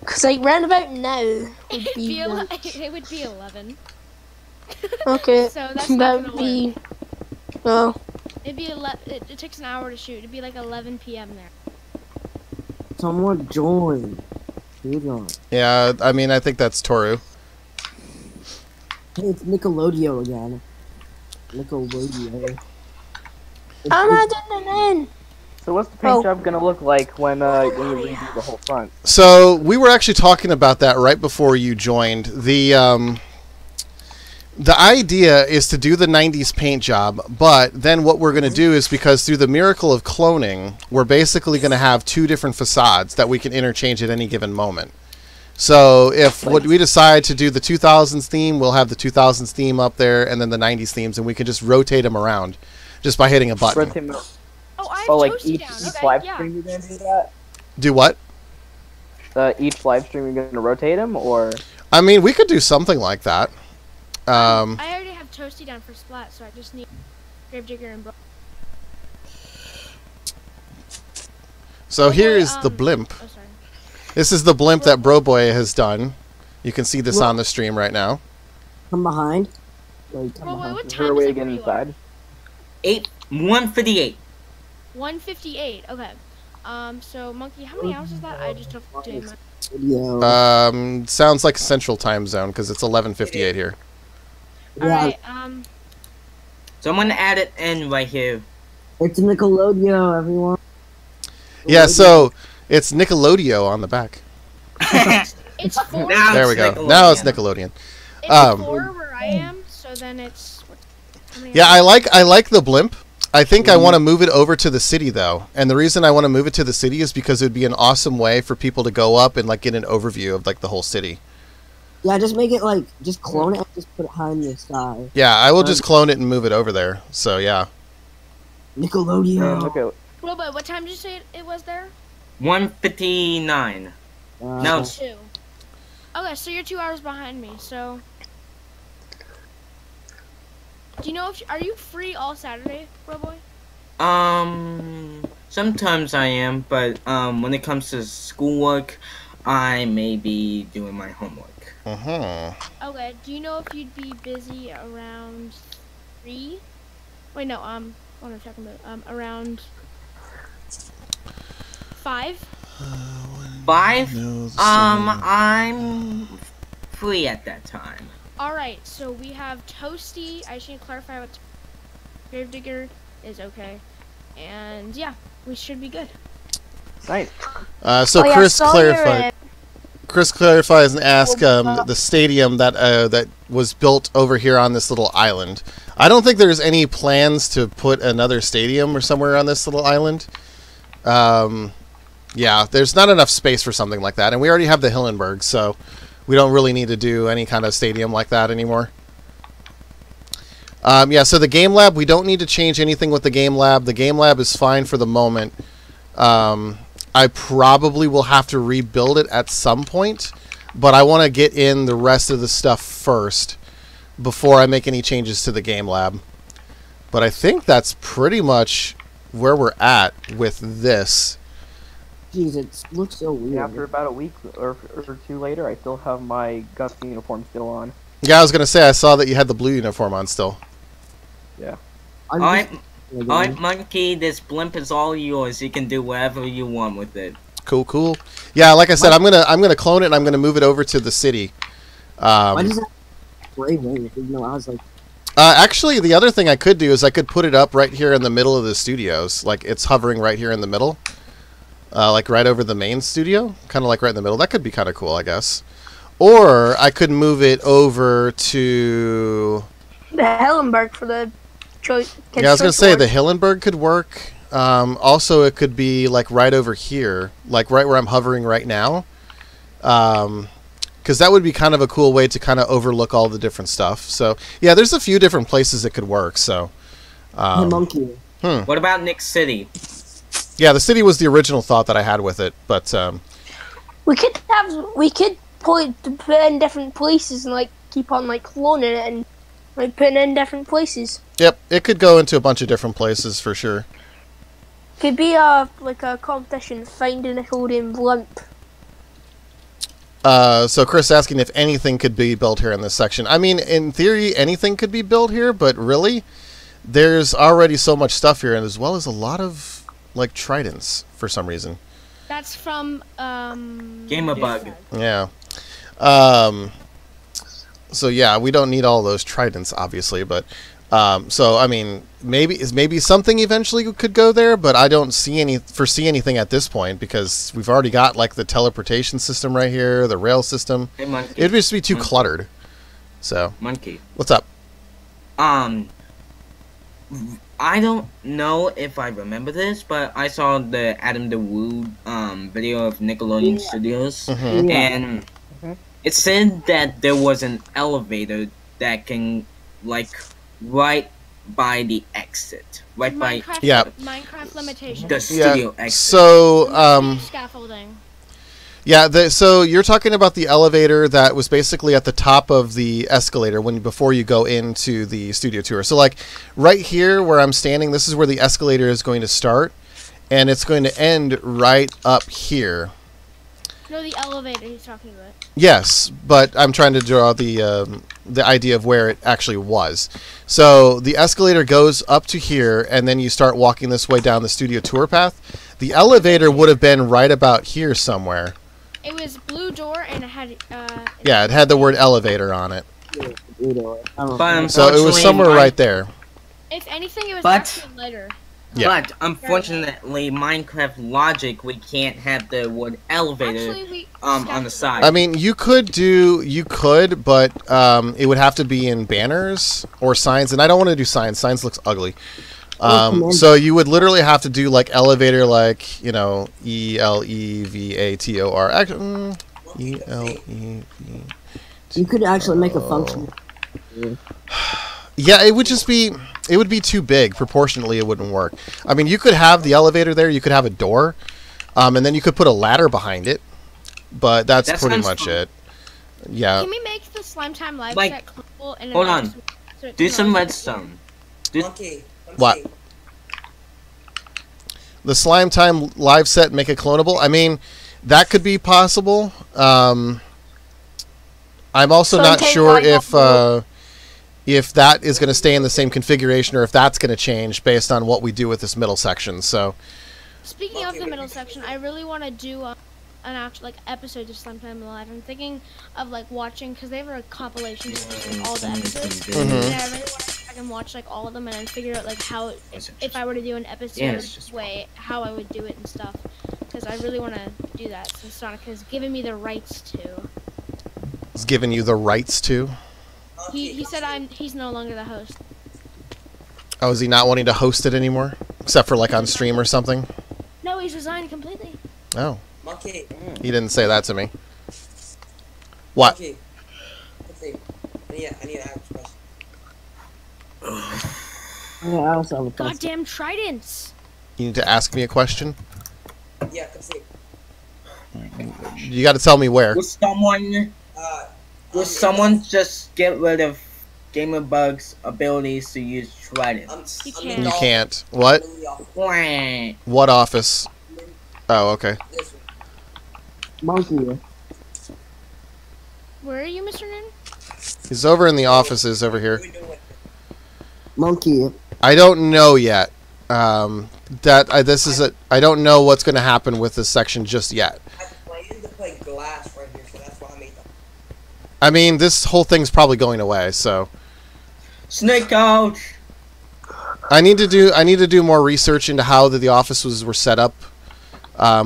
Cause like round about now would It'd be. be it would be 11. Okay. So that's that not would gonna be. work. Well, It'd be it takes an hour to shoot. It'd be like 11 p.m. there. Someone join. Hold on. Yeah, I mean, I think that's Toru. Hey, it's Nickelodeon again. Nickelodeon. I'm not doing an N. So what's the paint Oh. job gonna look like when you redo the whole front? So we were actually talking about that right before you joined. The idea is to do the 90s paint job, but then what we're going to do is, because through the miracle of cloning, we're basically going to have two different facades that we can interchange at any given moment. So if what we decide to do the 2000s theme, we'll have the 2000s theme up there, and then the 90s themes, and we can just rotate them around just by hitting a button. Rotate them- Oh, I have Oh, like Toasty each down. live Okay, yeah. stream you're gonna do that? Do what? Each live stream you're gonna rotate them, or? I mean, we could do something like that. I already have Toasty down for Splat, so I just need Gravedigger and Bro. So Oh, here's boy, the blimp. Oh, sorry. This is the blimp that Broboy has done. You can see this on the stream right now. Come behind. Wait, come Bro, behind. what Is there a time way is to it get where you are? inside? 158. 158. Okay. So Monkey, how many hours is that? I just don't do my. Video. Sounds like Central Time Zone because it's 11:58 here. All Yeah, right. Someone added N right here. it's Nickelodeon, everyone. Yeah, so it's Nickelodeon on the back. It's 4. Now There we it's go. Nickelodeon. Now it's Nickelodeon. It's um, 4 where I am. So then it's. How many Yeah, hours? I like the blimp. I think I want to move it over to the city though, and the reason I want to move it to the city is because it would be an awesome way for people to go up and like get an overview of like the whole city. Yeah, just make it like, just clone it and just put it high in the sky. Yeah, I will just clone it and move it over there. So yeah. Nickelodeon. Okay. Robot, what time did you say it was there? 159. No, 2. Okay, so you're 2 hours behind me. So, do you know if are you free all Saturday, Roboy? sometimes I am, but when it comes to schoolwork, I may be doing my homework. Okay. Do you know if you'd be busy around 3? Wait, no. What am I talking about? Around 5. 5? I'm free at that time. All right. So we have Toasty. I should clarify what Gravedigger is okay, and yeah, we should be good. Nice. So Oh, yeah, Chris so you're clarified. Chris clarifies and asks the stadium that was built over here on this little island. I don't think there's any plans to put another stadium or somewhere on this little island. Yeah, there's not enough space for something like that, and we already have the Hillenberg, so we don't really need to do any kind of stadium like that anymore. Yeah, so the game lab, we don't need to change anything with the game lab. The game lab is fine for the moment. I probably will have to rebuild it at some point, but I want to get in the rest of the stuff first before I make any changes to the game lab. But I think that's pretty much where we're at with this. Jeez, it looks so weird. After about a week or 2 later, I still have my Gus uniform still on. Yeah, I was going to say, I saw that you had the blue uniform on still. Yeah. I'm just- Alright, Monkey, this blimp is all yours. You can do whatever you want with it. Cool. Yeah, like I said, I'm gonna clone it and I'm gonna move it over to the city. Why does that gray wing? No, I was like, Actually, the other thing I could do is I could put it up right here in the middle of the studios. Like, it's hovering right here in the middle. Like, right over the main studio. Kind of like right in the middle. That could be kind of cool, I guess. Or I could move it over to... The Hellenberg for the choice. Yeah, I was going to say, the Hillenberg could work. Also, it could be, like, right over here. Like, right where I'm hovering right now. Because that would be kind of a cool way to kind of overlook all the different stuff. So, yeah, there's a few different places it could work, so... hey, monkey. What about Nick City? Yeah, the city was the original thought that I had with it, but... We could put in different places and like keep on like cloning it and like putting it in different places. Yep, it could go into a bunch of different places for sure. Could be a competition, find a Nickelodeon blimp. So Chris asking if anything could be built here in this section. I mean, in theory, anything could be built here, but really, there's already so much stuff here, and as well as a lot of, like, tridents, for some reason. That's from Gamerbug. Yeah. So yeah, we don't need all those tridents, obviously, but So I mean, maybe something eventually could go there, but I don't foresee anything at this point because we've already got like the teleportation system right here, the rail system. Hey, Monkey. It'd just be too cluttered. So, Monkey. what's up? I don't know if I remember this, but I saw the Adam the Woo video of Nickelodeon Studios, Mhm. and it said that there was an elevator that can, like, right by the exit, right by Minecraft, Yeah. Minecraft limitations. the studio exit. So, Scaffolding. yeah, so you're talking about the elevator that was basically at the top of the escalator before you go into the studio tour. So like right here where I'm standing, this is where the escalator is going to start, and it's going to end right up here. No, the elevator he's talking about. Yes, but I'm trying to draw the idea of where it actually was. So the escalator goes up to here, and then you start walking this way down the studio tour path. The elevator would have been right about here somewhere. It was blue door and it had Yeah, it had the word elevator on it. But So it was somewhere right there. If anything, it was But- actually later. Yeah. But unfortunately, Minecraft logic, we can't have the word elevator Actually, we on the side. I mean, you could, but it would have to be in banners or signs, and I don't want to do signs. Signs looks ugly. So you would literally have to do like elevator, like, you know, ELEVATOR. ELEV. You could actually make a function. Yeah, it would be too big. Proportionally, it wouldn't work. I mean, you could have the elevator there. You could have a door, and then you could put a ladder behind it. But that's That pretty sounds much fun. it. Yeah. Can we make the Slime Time live Like, set clickable and hold announce on. so it Do can some also- redstone. Monkey. What? The Slime Time live set, make it clonable. I mean, that could be possible. I'm also not Slime Time sure live if that is going to stay in the same configuration or if that's going to change based on what we do with this middle section. So, Speaking of the middle section, I really want to do an actual like episode of Slime Time Live. I'm thinking of like watching because they have a compilation of all the episodes. Mhm. And I really want to I can watch like all of them and then figure out like how if I were to do an episode way how I would do it and stuff. Because I really want to do that since Sonic has given me the rights to. it's giving you the rights to. He said he's no longer the host. Oh, is he not wanting to host it anymore? Except for like on stream or something? No, he's resigned completely. Oh, Monkey. he didn't say that to me. What? Monkey. Let's see. I need to ask a question. Yeah, I also have a question. Goddamn tridents! You need to ask me a question? Yeah, let's see. You got to tell me where. Will someone just get rid of Gamerbug's abilities to use tridents? You I'm can't. in You the can't. What? office. I'm in the office. Wah. What office? Oh, okay. This one. Monkey. Where are you, Mr. Noon? He's over in the offices over here. What are we doing with it? Monkey. I don't know yet. I don't know what's going to happen with this section just yet. I planned to play glass right here, so that's why I made them. I mean, this whole thing's probably going away, so Snake out. I need to do more research into how the offices were set up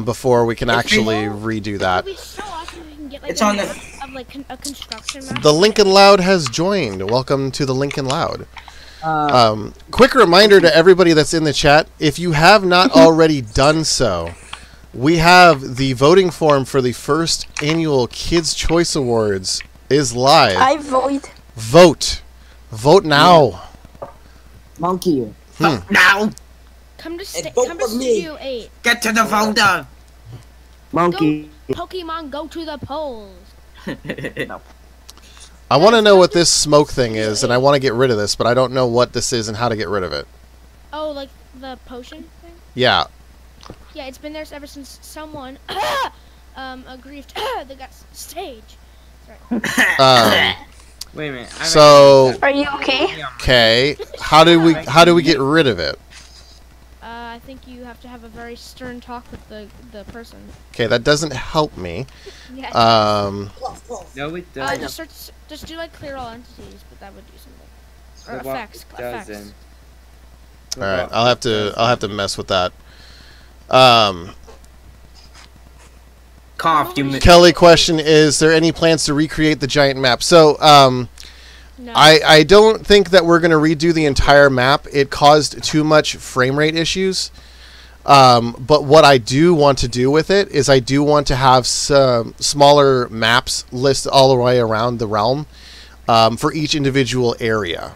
before we can actually redo that. It would be so awesome if we can get like It's a on the- map of like a construction map. The Lincoln Loud has joined. Welcome to the Lincoln Loud. Quick reminder to everybody that's in the chat, if you have not already done so, we have the voting form for the first annual Kids' Choice Awards is live. I vote. Vote. Vote now. Monkey. Now, Come to vote come to for me. Studio 8. get to the voter. Monkey. Pokemon, go to the polls. I want to know what this smoke thing is, and I want to get rid of this, but I don't know what this is and how to get rid of it. Oh, like the potion thing? Yeah. Yeah, it's been there ever since someone aggrieved the guy's stage. Sorry. Wait a minute. So, Are you okay? okay, how do we get rid of it? I think you have to have a very stern talk with the person. Okay, that doesn't help me. Yeah. Close. No, it doesn't. Just do like clear all entities, but that would do something. Or The one effects. doesn't. All right, I'll have to mess with that. Cough, you Kelly question, is there any plans to recreate the giant map? So, No. I don't think that we're going to redo the entire map. It caused too much frame rate issues. But what I do want to do with it is I do want to have some smaller maps listed all the way around the realm for each individual area.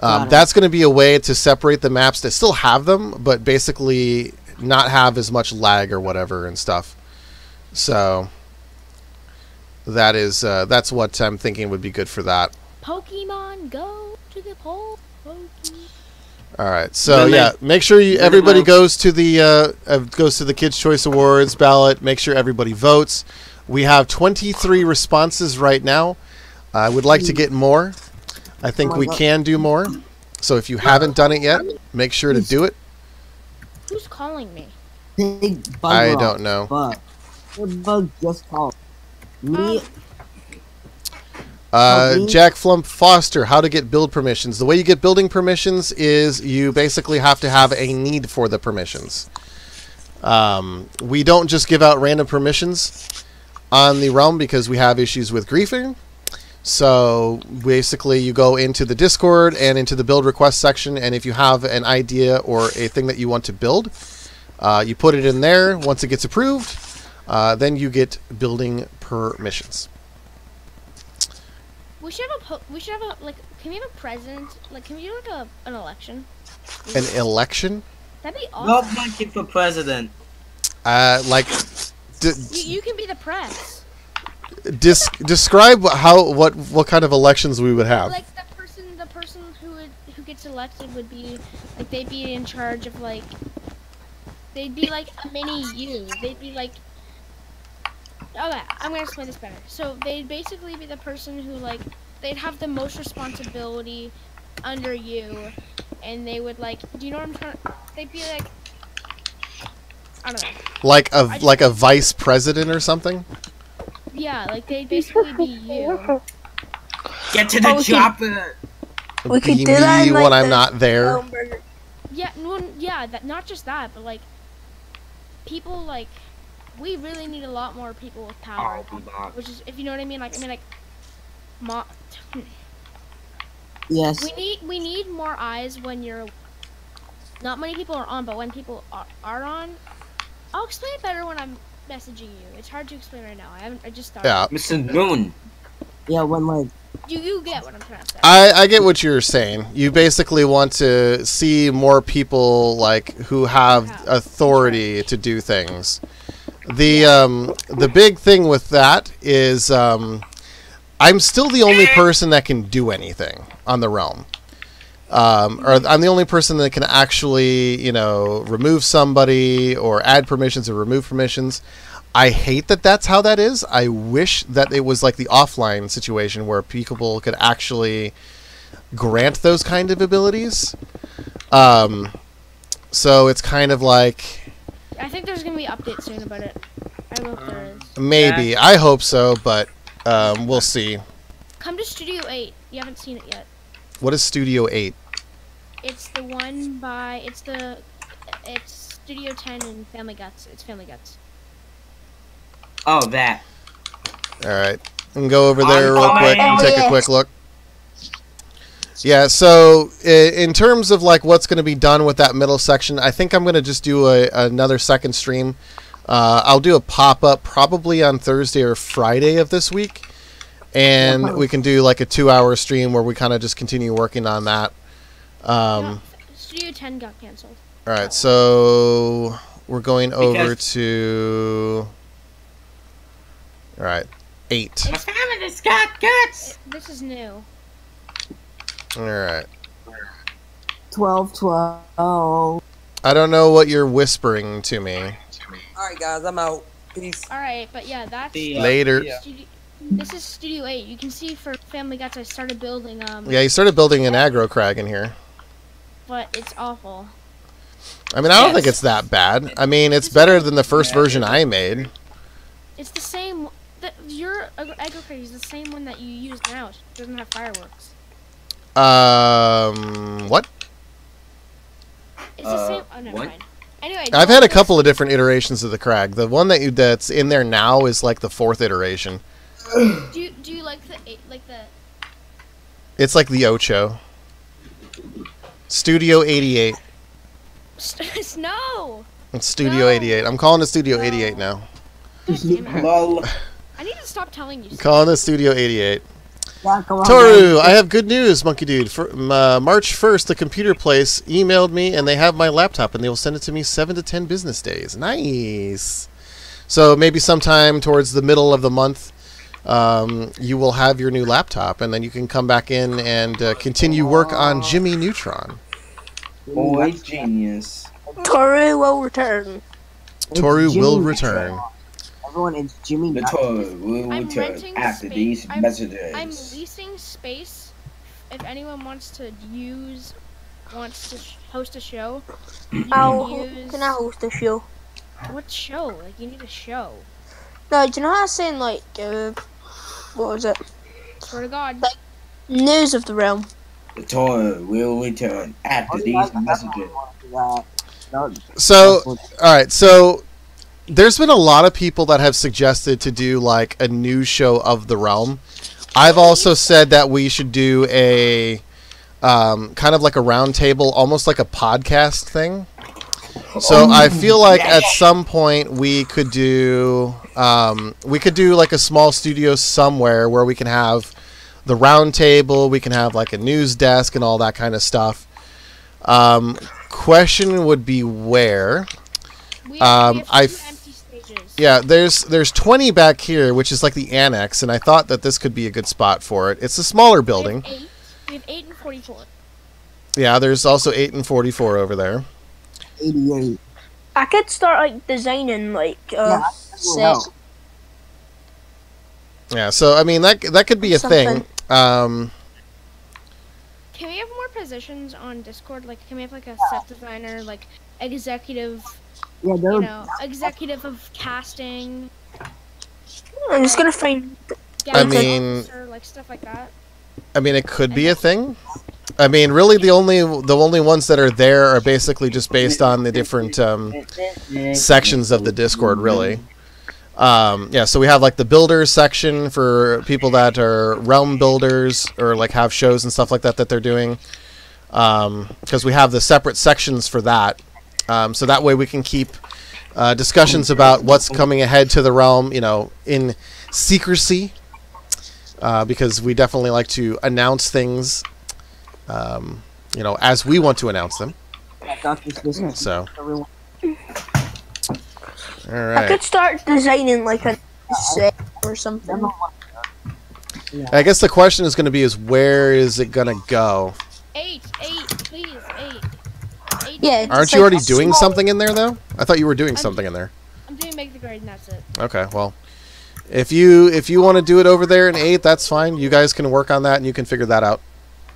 That's going to be a way to separate the maps that still have them, but basically not have as much lag or whatever and stuff. So that is that's what I'm thinking would be good for that. Pokemon Go to the pole. All right, so Then yeah, make sure everybody goes to the Kids' Choice Awards ballot. Make sure everybody votes. We have 23 responses right now. I would like to get more. I think we can do more. So if you haven't done it yet, make sure to do it. Who's calling me? Big bug I rock, don't know. Bug. The bug just called me. Jack Flump Foster, how to get build permissions. The way you get building permissions is you basically have to have a need for the permissions. We don't just give out random permissions on the realm because we have issues with griefing. So basically you go into the Discord and into the build request section, and if you have an idea or a thing that you want to build, you put it in there. Once it gets approved, then you get building permissions. We should have a like. Can we have a president? Like, can we do like an election? An election? That'd be Vote awesome. Monkey for president. Like, You can be the press. describe what kind of elections we would have. Like the person who gets elected would be like they'd be in charge of like they'd be like a mini you. They'd be like. Okay, I'm gonna explain this better. So they'd basically be the person who like they'd have the most responsibility under you, and they would like. Do you know what I'm trying? They'd be like. I don't know. Like a vice president or something. Yeah, like they'd basically be you. Get to the chopper. We could Be do that me in, like, when I'm the not there. hamburger. Yeah, no, yeah. That not just that, but like people like. We really need a lot more people with power, which is, if you know what I mean, like, Yes. we need more eyes when you're, not many people are on, but when people are on, I'll explain it better when I'm messaging you. It's hard to explain right now. I just started. Yeah. Mr. Moon. Yeah, when like. You get what I'm trying to say. I get what you're saying. You basically want to see more people like who have authority to do things. The big thing with that is I'm still the only person that can do anything on the realm. Or I'm the only person that can actually, remove somebody or add permissions or remove permissions. I hate that that's how that is. I wish that it was like the offline situation where people could actually grant those kind of abilities. So it's kind of like... I think there's gonna be updates soon about it. I hope there is. Maybe. I hope so, but we'll see. Come to Studio 8. You haven't seen it yet. What is Studio 8? It's the one by... It's Studio 10 and Family Guts. It's Family Guts. Oh, that. Alright. And go over there real Oh, quick and take a yes. quick look. Yeah, so in terms of like what's going to be done with that middle section, I think I'm going to just do another second stream. I'll do a pop-up probably on Thursday or Friday of this week. And we can do like a 2-hour stream where we kind of just continue working on that. No, Studio 10 got canceled. Alright, so we're going over to... Alright, 8. My family's got guts. This is new. Alright. 12. I don't know what you're whispering to me. Alright, guys, I'm out. Peace. Alright, but yeah, that's... Later. This is Studio 8. You can see for Family Guts I started building, Yeah, you started building an aggro crag in here. but it's awful. I mean, I don't think it's that bad. I mean, it's better than the first version I made. It's the same... Your aggro crate is the same one that you use now. It doesn't have fireworks. What? It's the same. Oh, never what? mind. Anyway, I've had a couple of different iterations of the Crag. The one that's in there now is like the 4th iteration. Do you like the? It's like the Ocho. Studio 88. No. It's Studio No. 88. I'm calling it Studio 88 now. God damn it. Lol. I need to stop telling you. I'm calling it Studio 88. Yeah, come on, Toru, man. I have good news, Monkey Dude. For, March 1st, the computer place emailed me, and they have my laptop, and they will send it to me 7 to 10 business days. Nice. So maybe sometime towards the middle of the month, you will have your new laptop, and then you can come back in and continue work on Jimmy Neutron. Boy, genius. Toru will return. It's Toru Jimmy will Neutron. return. Everyone, it's Jimmy. The Neutron. tour will I'm return renting after space. these messages. I'm leasing space. If anyone wants to host a show, you Can I host a show? what show? Like you need a show. No, do you know how I was saying like what was it? Swear to God. News of the realm. The tour will return after these messages. So, all right. So, there's been a lot of people that have suggested to do like a new show of the realm. I've also said that we should do a kind of like a round table, almost like a podcast thing. So I feel like at some point we could do like a small studio somewhere where we can have the round table, we can have like a news desk and all that kind of stuff. Question would be where. We have two I empty stages. Yeah, there's 20 back here, which is like the annex, and I thought that this could be a good spot for it. It's a smaller building. We have 8 and 44. Yeah, there's also 8 and 44 over there. 88. I could start like designing like Yeah, set. Yeah, so I mean that could be a thing. Can we have more positions on Discord? Like, can we have like a set designer, like executive, Yeah, they're executive of casting? I'm just gonna find. I mean- officer, like stuff like that. I mean, it could be a thing. I mean, really, the only ones that are there are basically just based on the different sections of the Discord, really. Yeah, so we have like the builders section for people that are realm builders or like have shows and stuff like that they're doing. Because we have the separate sections for that. So that way we can keep discussions about what's coming ahead to the realm, in secrecy. Because we definitely like to announce things, as we want to announce them. So, all I right. could start designing like a set or something. I guess the question is going to be where is it going to go? 8, please, 8. Yeah. Aren't It's you like already a doing small- something in there though? I thought you were doing something in there. I'm doing make the grade and that's it. Okay, well, if you want to do it over there in 8, that's fine. You guys can work on that and you can figure that out.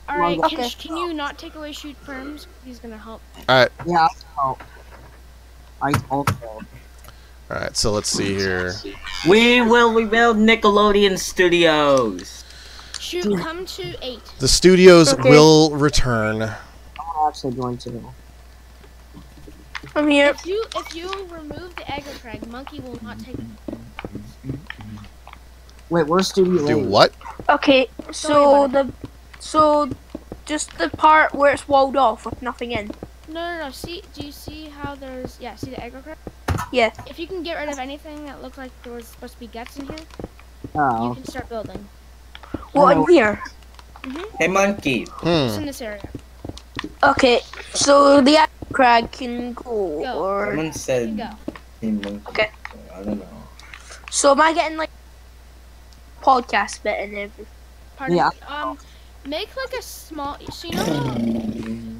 All right, Okay. can you not take away shoot firms? He's gonna help. All right, Yeah, I also. all right. So let's see here. We will rebuild Nickelodeon Studios. Shoot, come to 8. The studios Okay. will return. I'm actually going to. I'm here. If you remove the aggro crag, Monkey will not take it. Wait, where's Studio Do 8? what? Okay, Sorry, so just the part where it's walled off with nothing in. No. See, do you see how there's see the aggro crag? Yeah. If you can get rid of anything that looked like there was supposed to be guts in here, you Oh. can start building. What in here? Hey, monkey. Just in this area. Okay, so the crag can go, Go. or Someone You said, go. hey, monkey. Okay. I don't know. so am I getting like podcast bit and everything? Pardon? Yeah. Make like a small. So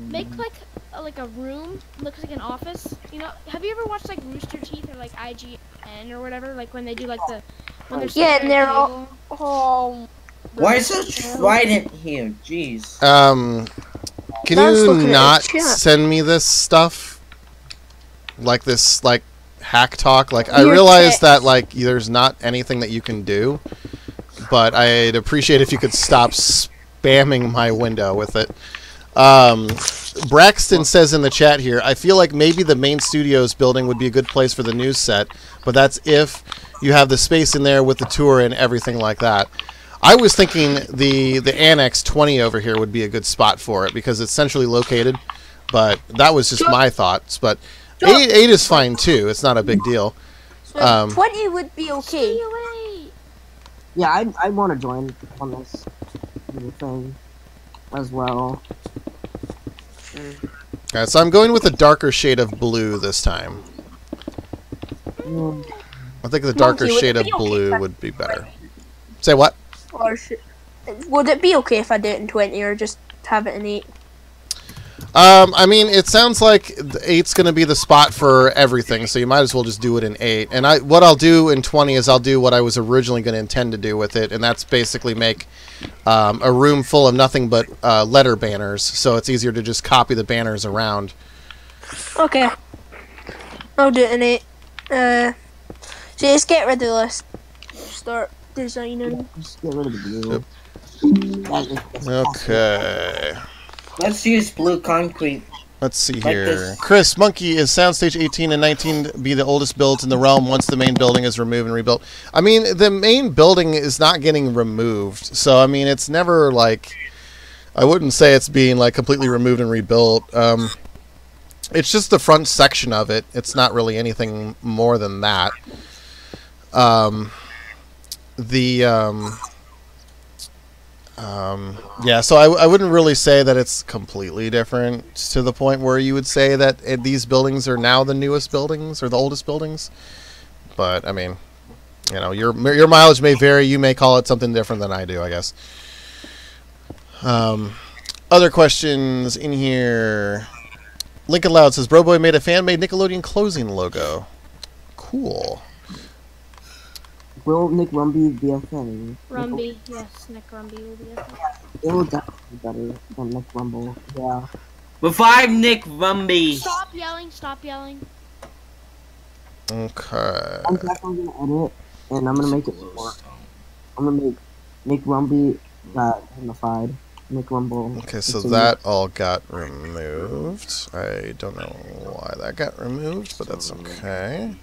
make like a room. Looks like an office. Have you ever watched like Rooster Teeth or like IGN or whatever? Like when they do like when they're Yeah, sitting and they're at a all- table? Oh. Why is there trident here? Jeez. Can I was you looking at not the chat. send me this stuff? Like this, like hack talk. Like I Your realize text. that like there's not anything that you can do, but I'd appreciate if you could stop spamming my window with it. Braxton says in the chat here, I feel like maybe the main studios building would be a good place for the news set, but that's if you have the space in there with the tour and everything like that. I was thinking the Annex 20 over here would be a good spot for it because it's centrally located, but that was just my thoughts. But 8 is fine too. It's not a big deal. 20 would be okay. Yeah, I want to join on this little thing as well. Alright, so I'm going with a darker shade of blue this time. I think the darker shade of blue would be better. Say what? Or would it be okay if I do it in 20 or just have it in 8? I mean, it sounds like 8's going to be the spot for everything, so you might as well just do it in 8. And what I'll do in 20 is I'll do what I was originally going to intend to do with it, and that's basically make a room full of nothing but letter banners, so it's easier to just copy the banners around. Okay. I'll do it in 8. So just get rid of this. Start designing. Just get rid of the blue. Okay. Let's use blue concrete. Let's see Like here. this. Chris, Monkey, is Soundstage 18 and 19 be the oldest builds in the realm once the main building is removed and rebuilt? I mean, the main building is not getting removed. So, I mean, it's never like... I wouldn't say it's being like completely removed and rebuilt. It's just the front section of it. It's not really anything more than that. Yeah, so I wouldn't really say that it's completely different to the point where you would say that these buildings are now the newest buildings or the oldest buildings. But, I mean, you know, your mileage may vary. You may call it something different than I do, I guess. Other questions in here. Lincoln Loud says, Broboy made a fan-made Nickelodeon closing logo. Cool. Will Nick Rumby be a thing? Rumby, yes, Nick Rumby will be a thing. It will definitely be better than Nick Rumble. Yeah. Revive Nick Rumby. Stop yelling, stop yelling. Okay. I'm definitely gonna edit, and I'm gonna make it more. I'm gonna make Nick Rumby unified. Nick Rumble. Okay, so that all got removed. I don't know why that got removed, but that's okay.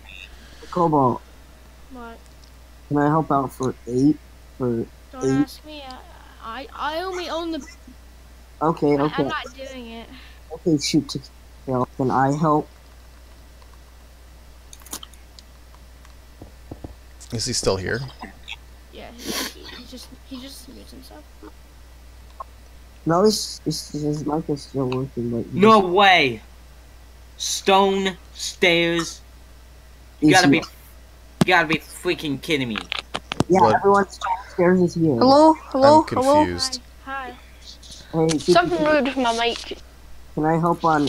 Cobalt. What? Can I help out for 8? Don't ask me. I only own the. Okay, okay. I'm not doing it. Okay, shoot to kill. Can I help? Is he still here? Yeah, he just muted himself. No, his mic is still working, but No way. Stone stairs. You gotta be freaking kidding me. Yeah, What? everyone's downstairs is here. Hello? Hello? I'm confused. Hi. Hey, Something rude with my mic. can I help on?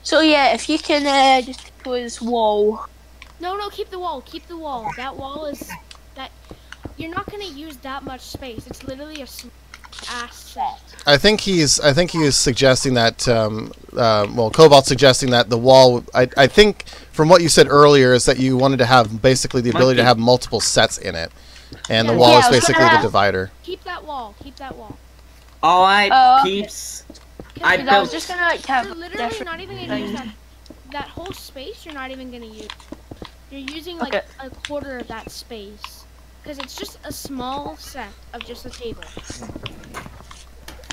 So yeah, if you can just put this wall. No, keep the wall. Keep the wall. That wall is that. You're not gonna use that much space. It's literally a asset. I think he is suggesting that. Well, Cobalt's suggesting that the wall. I think from what you said earlier is that you wanted to have basically the ability to have multiple sets in it, and the Yeah. wall Yeah, is I was basically gonna the have- divider. Keep that wall. Keep that wall. Alright, Okay. peeps. Because I was just gonna like have you're literally different not even gonna use things. that whole space. You're not even gonna use. You're using like Okay. a quarter of that space because it's just a small set of just a table.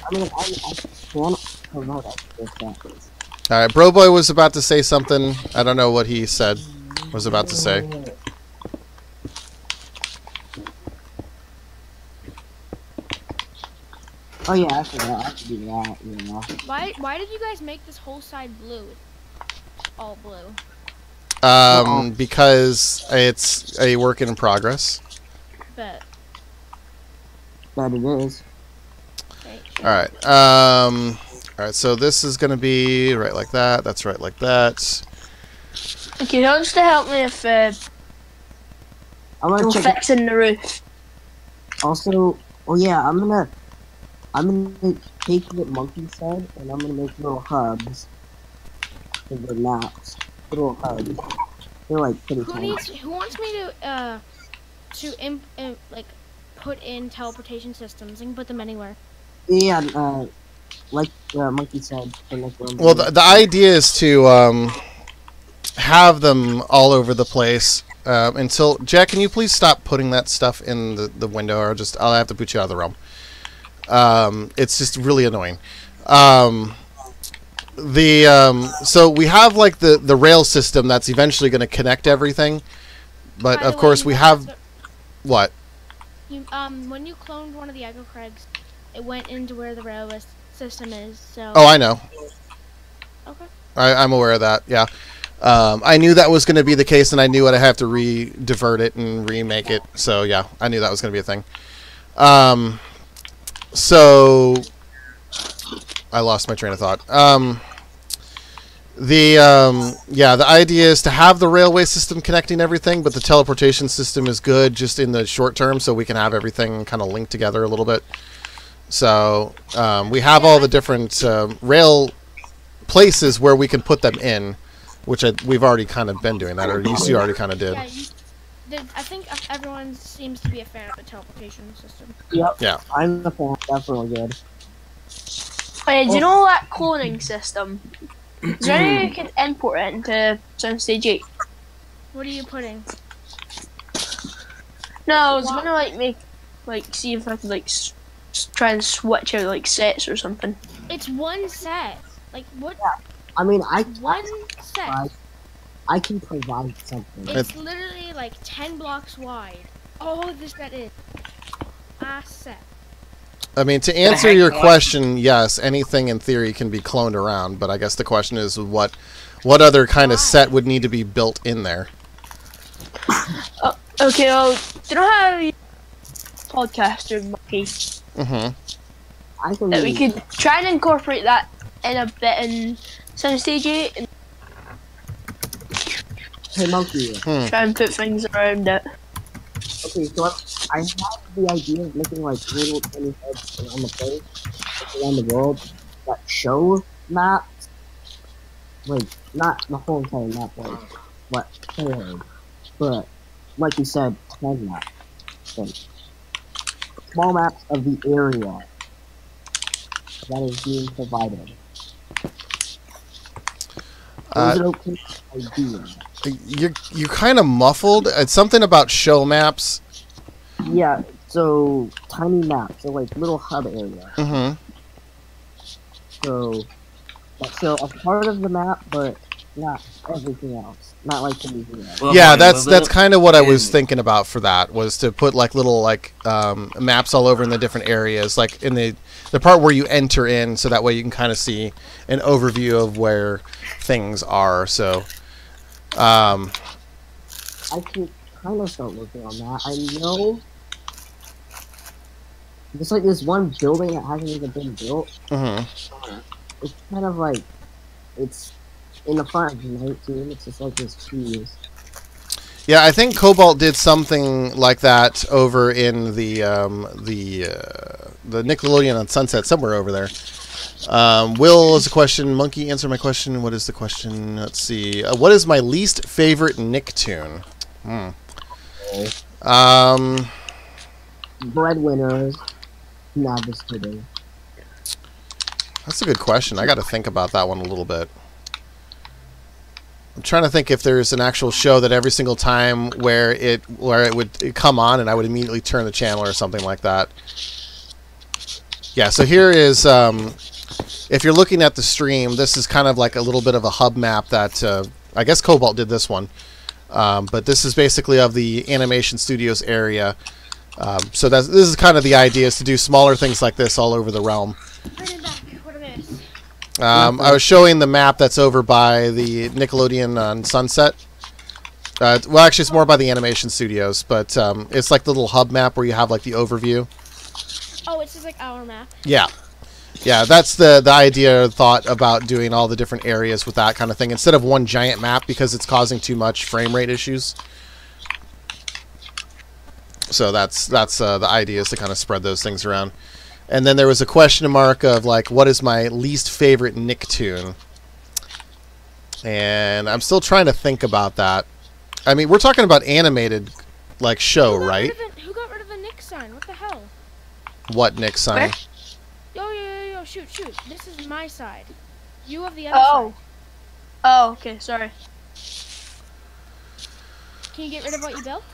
I mean, I can't promote extra stats. All right, Broboy was about to say something. I don't know what he said. Was about to say. Oh yeah, I forgot. I have to do that. Yeah. Why did you guys make this whole side blue? All blue. Because it's a work in progress. But That it is. okay, All right. All right. So this is gonna be right like that. That's right like that. Okay, who wants to help me with I'm gonna check. fixing the roof? Also, oh yeah, I'm gonna take what Monkey said, and I'm gonna make little hubs for the maps. Little hubs. They're like pretty tiny. Who wants me to like put in teleportation systems. You can put them anywhere. Yeah, like Monkey said. Well, the idea is to have them all over the place until... Jack, can you please stop putting that stuff in the window, or I'll have to put you out of the realm. It's just really annoying. So we have like the rail system that's eventually going to connect everything, but By of the course way, we have what? You, when you cloned one of the Echo Craigs, it went into where the railway system is. So. Oh, I know. Okay. I'm aware of that. Yeah, I knew that was going to be the case, and I knew I'd have to divert it and remake it. So yeah, I knew that was going to be a thing. So I lost my train of thought. The idea is to have the railway system connecting everything, but the teleportation system is good just in the short term, so we can have everything kind of linked together a little bit. So we have all the different rail places where we can put them in, which we've already kind of been doing that, or you already kind of did. Yeah, I think everyone seems to be a fan of the teleportation system. Yep. Yeah. I'm a fan. That's really good. Hey, do you know that cloning system? Is there any way you can import it into Soundstage 8? What are you putting? No, I was gonna see if I could try and switch out sets or something. It's one set. Like what? Yeah. I mean, one set. I can provide something. It's literally like 10 blocks wide. Oh, that is a set. I mean, to answer your question, yes, anything in theory can be cloned around, but I guess the question is what other kind of set would need to be built in there? Okay, do you know how you podcaster Monkey? Mm-hmm. We could try and incorporate that in a bit in Soundstage 8 and Hey, Monkey. try and put things around it. Okay, so I have the idea of making little tiny heads around the place, around the world, that show maps. Not the whole entire map, but like you said, 10 maps. Small maps of the area that is being provided. Is it okay idea? You kind of muffled. It's something about show maps. Yeah, so tiny maps, so little hub area. Mm-hmm. So a part of the map, but not everything else. Not like the museum. Well, Yeah, that's kind of what I was thinking about for that, was to put little maps all over in the different areas, like in the part where you enter in, so that way you can kind of see an overview of where things are. So I can kind of start working on that. I know there's this one building that hasn't even been built. Mm-hmm. It's kind of it's in the front of the night team. It's just this cheese. Yeah, I think Cobalt did something like that over in the Nickelodeon on Sunset, somewhere over there. Will is a question. Monkey, answer my question. What is the question? Let's see. What is my least favorite Nicktoon? Breadwinners. Nah, just kidding. That's a good question. I got to think about that one a little bit. I'm trying to think if there's an actual show that every single time where it would come on and I would immediately turn the channel or something like that. Yeah, so here is, if you're looking at the stream, this is kind of like a little bit of a hub map that, I guess Cobalt did this one. But this is basically of the Animation Studios area. So this is kind of the idea, is to do smaller things like this all over the realm. I was showing the map that's over by the Nickelodeon on Sunset. Well, actually, it's more by the Animation Studios, but it's like the little hub map where you have the overview. Oh, it's just like our map. Yeah. Yeah, that's the idea, thought about doing all the different areas with that kind of thing, instead of one giant map, because it's causing too much frame rate issues. So that's the idea, is to kind of spread those things around. And then there was a question mark of what is my least favorite Nicktoon? And I'm still trying to think about that. I mean, we're talking about animated show, right? Who got rid of the Nick sign? What the heck? What, Nick, Sonny? Yo, shoot. This is my side. You have the other side. Oh, okay, sorry. Can you get rid of what you built?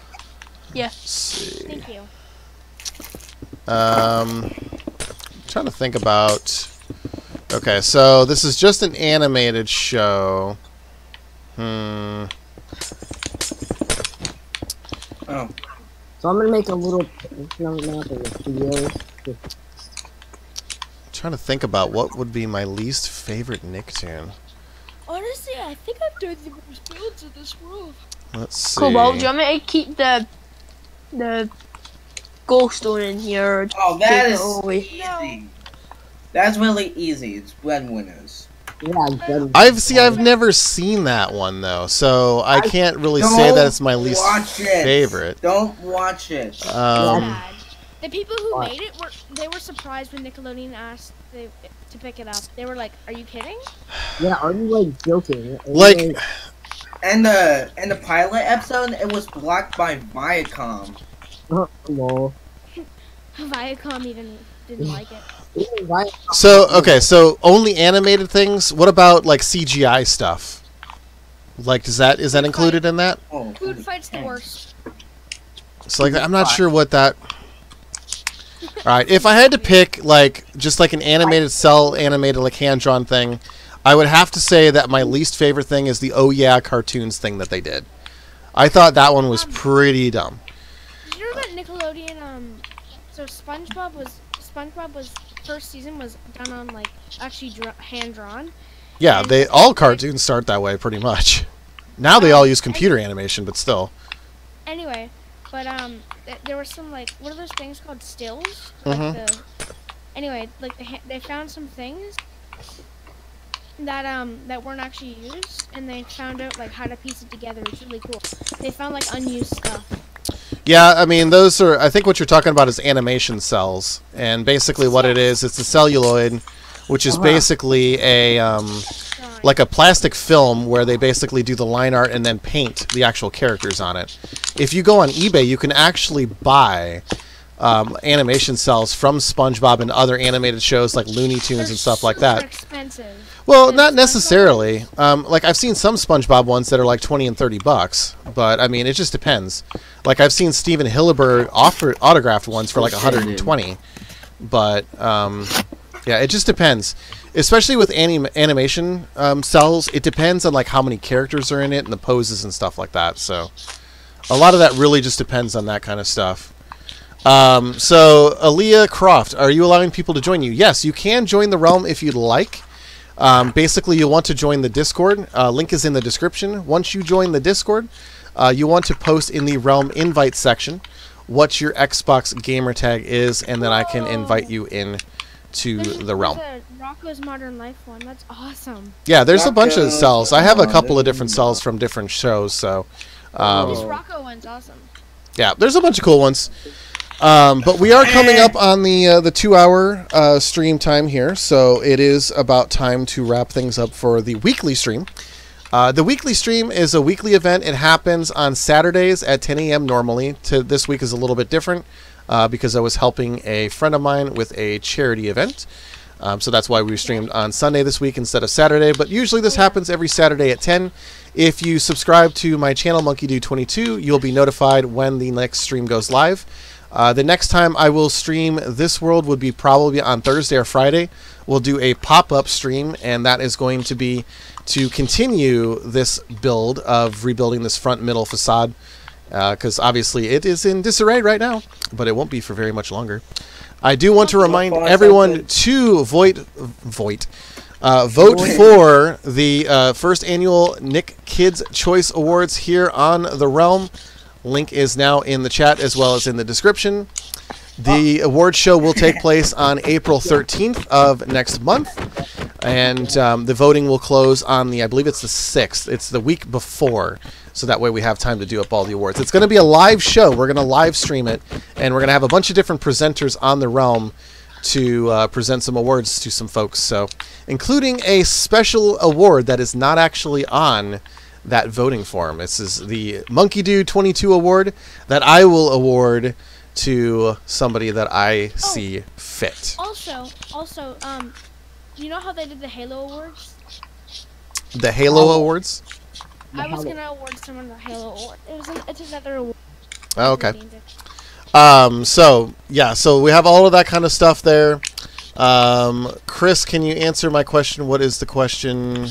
Yeah. Let's see. Thank you. Trying to think about... Okay, so this is just an animated show. Oh. So I'm gonna make a little map of the studios. Trying to think about what would be my least favorite Nicktoon. Honestly, I think I've done the most builds in this world. Let's see. Cobalt, do you want me to keep the glowstone in here? Or Oh, take that it is away? easy. That's really easy. It's breadwinners. Yeah, I've never seen that one though, so I can't really say that it's my least favorite. Don't watch it. Bad. The people who made it were surprised when Nickelodeon asked to pick it up. They were like, "Are you kidding?" Yeah, are you like joking? Like, And the pilot episode, it was blocked by Viacom. lol. Viacom even didn't like it. so okay, so only animated things. What about like CGI stuff? Like, is that included in that? Oh, Food Fight's the worst. So like, I'm not sure what that. All right, if I had to pick like just like an animated cell animated like hand drawn thing, I would have to say that my least favorite thing is the Oh Yeah cartoons thing that they did. I thought that one was pretty dumb. Did you know that Nickelodeon? So SpongeBob was first season was done on like actually hand drawn. Yeah, they all cartoons start that way pretty much. Now they all use computer animation, but still. Anyway, but there were some like what are those things called stills? Like anyway, like they found some things that weren't actually used, and they found out like how to piece it together. It's really cool. They found like unused stuff. Yeah, I mean, those are... I think what you're talking about is animation cells. And basically what it is, it's a celluloid, which is basically a... like a plastic film where they basically do the line art and then paint the actual characters on it. If you go on eBay, you can actually buy animation cells from SpongeBob and other animated shows like Looney Tunes and stuff like that. Expensive. Well, not necessarily. Like, I've seen some SpongeBob ones that are like 20 and 30 bucks, but I mean, it just depends. Like, I've seen Steven Hillenburg offer autographed ones for like 120, but yeah, it just depends. Especially with animation cells, it depends on like how many characters are in it and the poses and stuff like that. So, a lot of that really just depends on that kind of stuff. So, Aaliyah Croft, are you allowing people to join you? Yes, you can join the realm if you'd like. Basically, you want to join the Discord. Link is in the description. Once you join the Discord, you want to post in the realm invite section what your Xbox gamer tag is, and then I can invite you in to the realm. There's a Rocco's Modern Life one. That's awesome. Yeah, there's a bunch of cells. I have a couple of different cells from different shows, so... This Rocco one's awesome. Yeah, there's a bunch of cool ones. But we are coming up on the 2-hour stream time here, so it is about time to wrap things up for the weekly stream. The weekly stream is a weekly event. It happens on Saturdays at 10 a.m. normally. This week is a little bit different because I was helping a friend of mine with a charity event. So that's why we streamed on Sunday this week instead of Saturday. But usually this happens every Saturday at 10. If you subscribe to my channel, MonkeyDude22, you'll be notified when the next stream goes live. The next time I will stream this world would be probably on Thursday or Friday. We'll do a pop-up stream, and that is going to be to continue this build of rebuilding this front middle facade, because obviously it is in disarray right now, but it won't be for very much longer. I do want to remind everyone to vote for the first annual Nick Kids Choice Awards here on the Realm. Link is now in the chat as well as in the description. The award show will take place on April 13th of next month, and the voting will close on I believe it's the 6th. It's the week before, so that way we have time to do up all the awards. It's going to be a live show. We're going to live stream it, and we're going to have a bunch of different presenters on the Realm to present some awards to some folks, so including a special award that is not actually on that voting form. This is the Monkey Dude 22 award that I will award to somebody that I see fit. Also, you know how they did the Halo Awards? The Halo Awards? I was gonna award someone the Halo Award. It's another award. Oh, okay. So we have all of that kind of stuff there. Chris, can you answer my question? What is the question?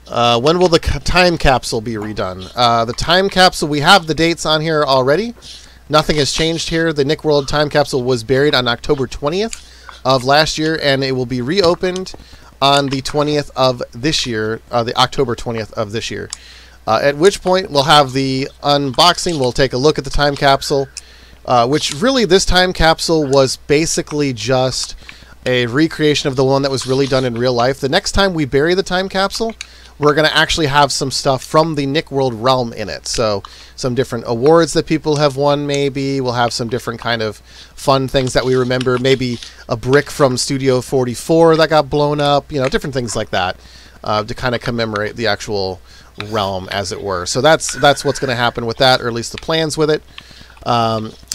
When will the time capsule be redone? The time capsule, we have the dates on here already. Nothing has changed here. The Nick World time capsule was buried on October 20th of last year, and it will be reopened on the 20th of this year, the October 20th of this year. At which point we'll have the unboxing. We'll take a look at the time capsule, which really this time capsule was basically just a recreation of the one that was really done in real life. The next time we bury the time capsule, we're going to actually have some stuff from the Nick World realm in it. So some different awards that people have won, maybe. We'll have some different kind of fun things that we remember. Maybe a brick from Studio 44 that got blown up. You know, different things like that to kind of commemorate the actual realm, as it were. So that's what's going to happen with that, or at least the plans with it.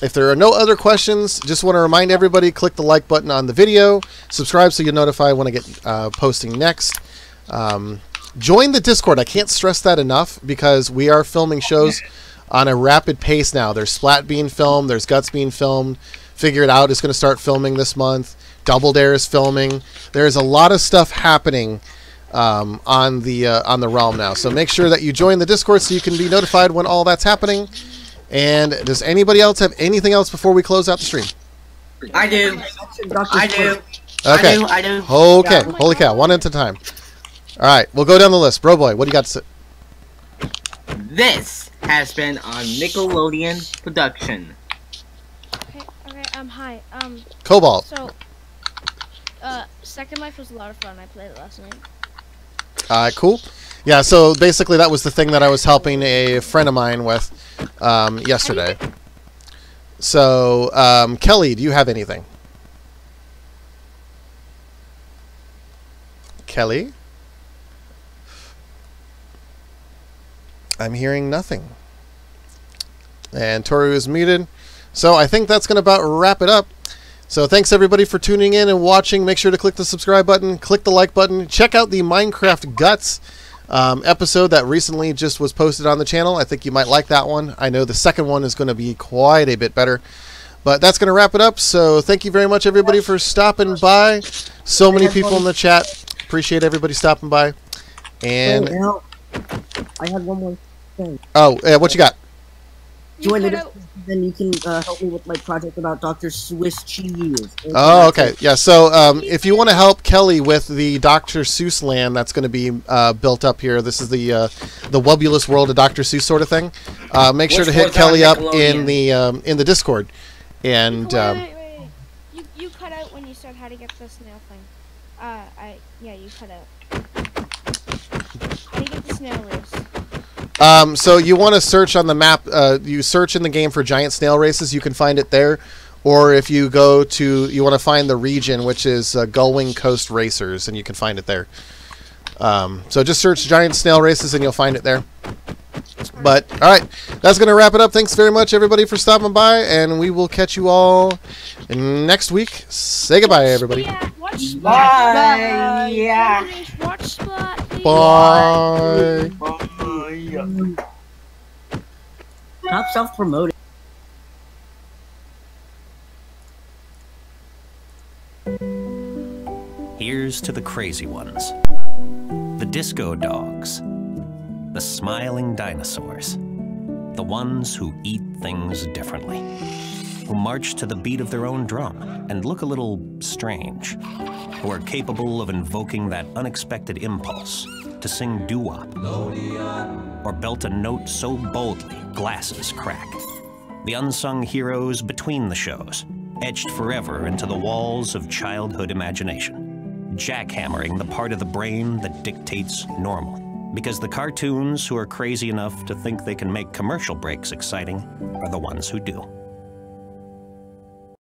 If there are no other questions, just want to remind everybody, click the like button on the video. Subscribe so you're notified when I get posting next. Join the Discord. I can't stress that enough because we are filming shows on a rapid pace now. There's Splat being filmed. There's Guts being filmed. Figure It Out is going to start filming this month. Double Dare is filming. There's a lot of stuff happening on the realm now. So make sure that you join the Discord so you can be notified when all that's happening. And does anybody else have anything else before we close out the stream? I do. I do. Okay. I do. Okay. Holy cow. One at a time. All right. We'll go down the list. Bro boy, what do you got to say? This has been on Nickelodeon production. Okay. Hi. Cobalt. So, Second Life was a lot of fun. I played it last night. Cool. Yeah, so basically that was the thing that I was helping a friend of mine with yesterday. So, Kelly, do you have anything? Kelly? I'm hearing nothing. And Toru is muted. So I think that's going to about wrap it up. So thanks everybody for tuning in and watching. Make sure to click the subscribe button, click the like button. Check out the Minecraft Guts episode that recently just was posted on the channel. I think you might like that one. I know the second one is going to be quite a bit better. But that's going to wrap it up. So thank you very much everybody for stopping by. So many people in the chat. Appreciate everybody stopping by. And I had one more thing. Oh, what you got? Join the Discord, then you can help me with my project about Dr. Swiss cheese. Oh, okay. Yeah, so if you want to help Kelly with the Dr. Seuss land that's going to be built up here, this is the Wubulous World of Dr. Seuss sort of thing. Make sure to hit Kelly up in the Discord. And wait. You cut out when you said how to get the snail thing. Yeah, you cut out. How do you get the snail race? So you want to search on the map. You search in the game for giant snail races. You can find it there. Or if you go to, you want to find the region, which is Gullwing Coast Racers, and you can find it there. So just search giant snail races, and you'll find it there. But, all right, that's going to wrap it up. Thanks very much, everybody, for stopping by, and we will catch you all next week. Say goodbye, everybody. Watch Splat. Bye. Yeah. Watch Splat. Bye. Stop self-promoting. Here's to the crazy ones. The disco dogs. The smiling dinosaurs. The ones who eat things differently. Who march to the beat of their own drum and look a little strange. Who are capable of invoking that unexpected impulse to sing doo-wop. Or belt a note so boldly, glasses crack. The unsung heroes between the shows, etched forever into the walls of childhood imagination. Jackhammering the part of the brain that dictates normal. Because the cartoons who are crazy enough to think they can make commercial breaks exciting are the ones who do.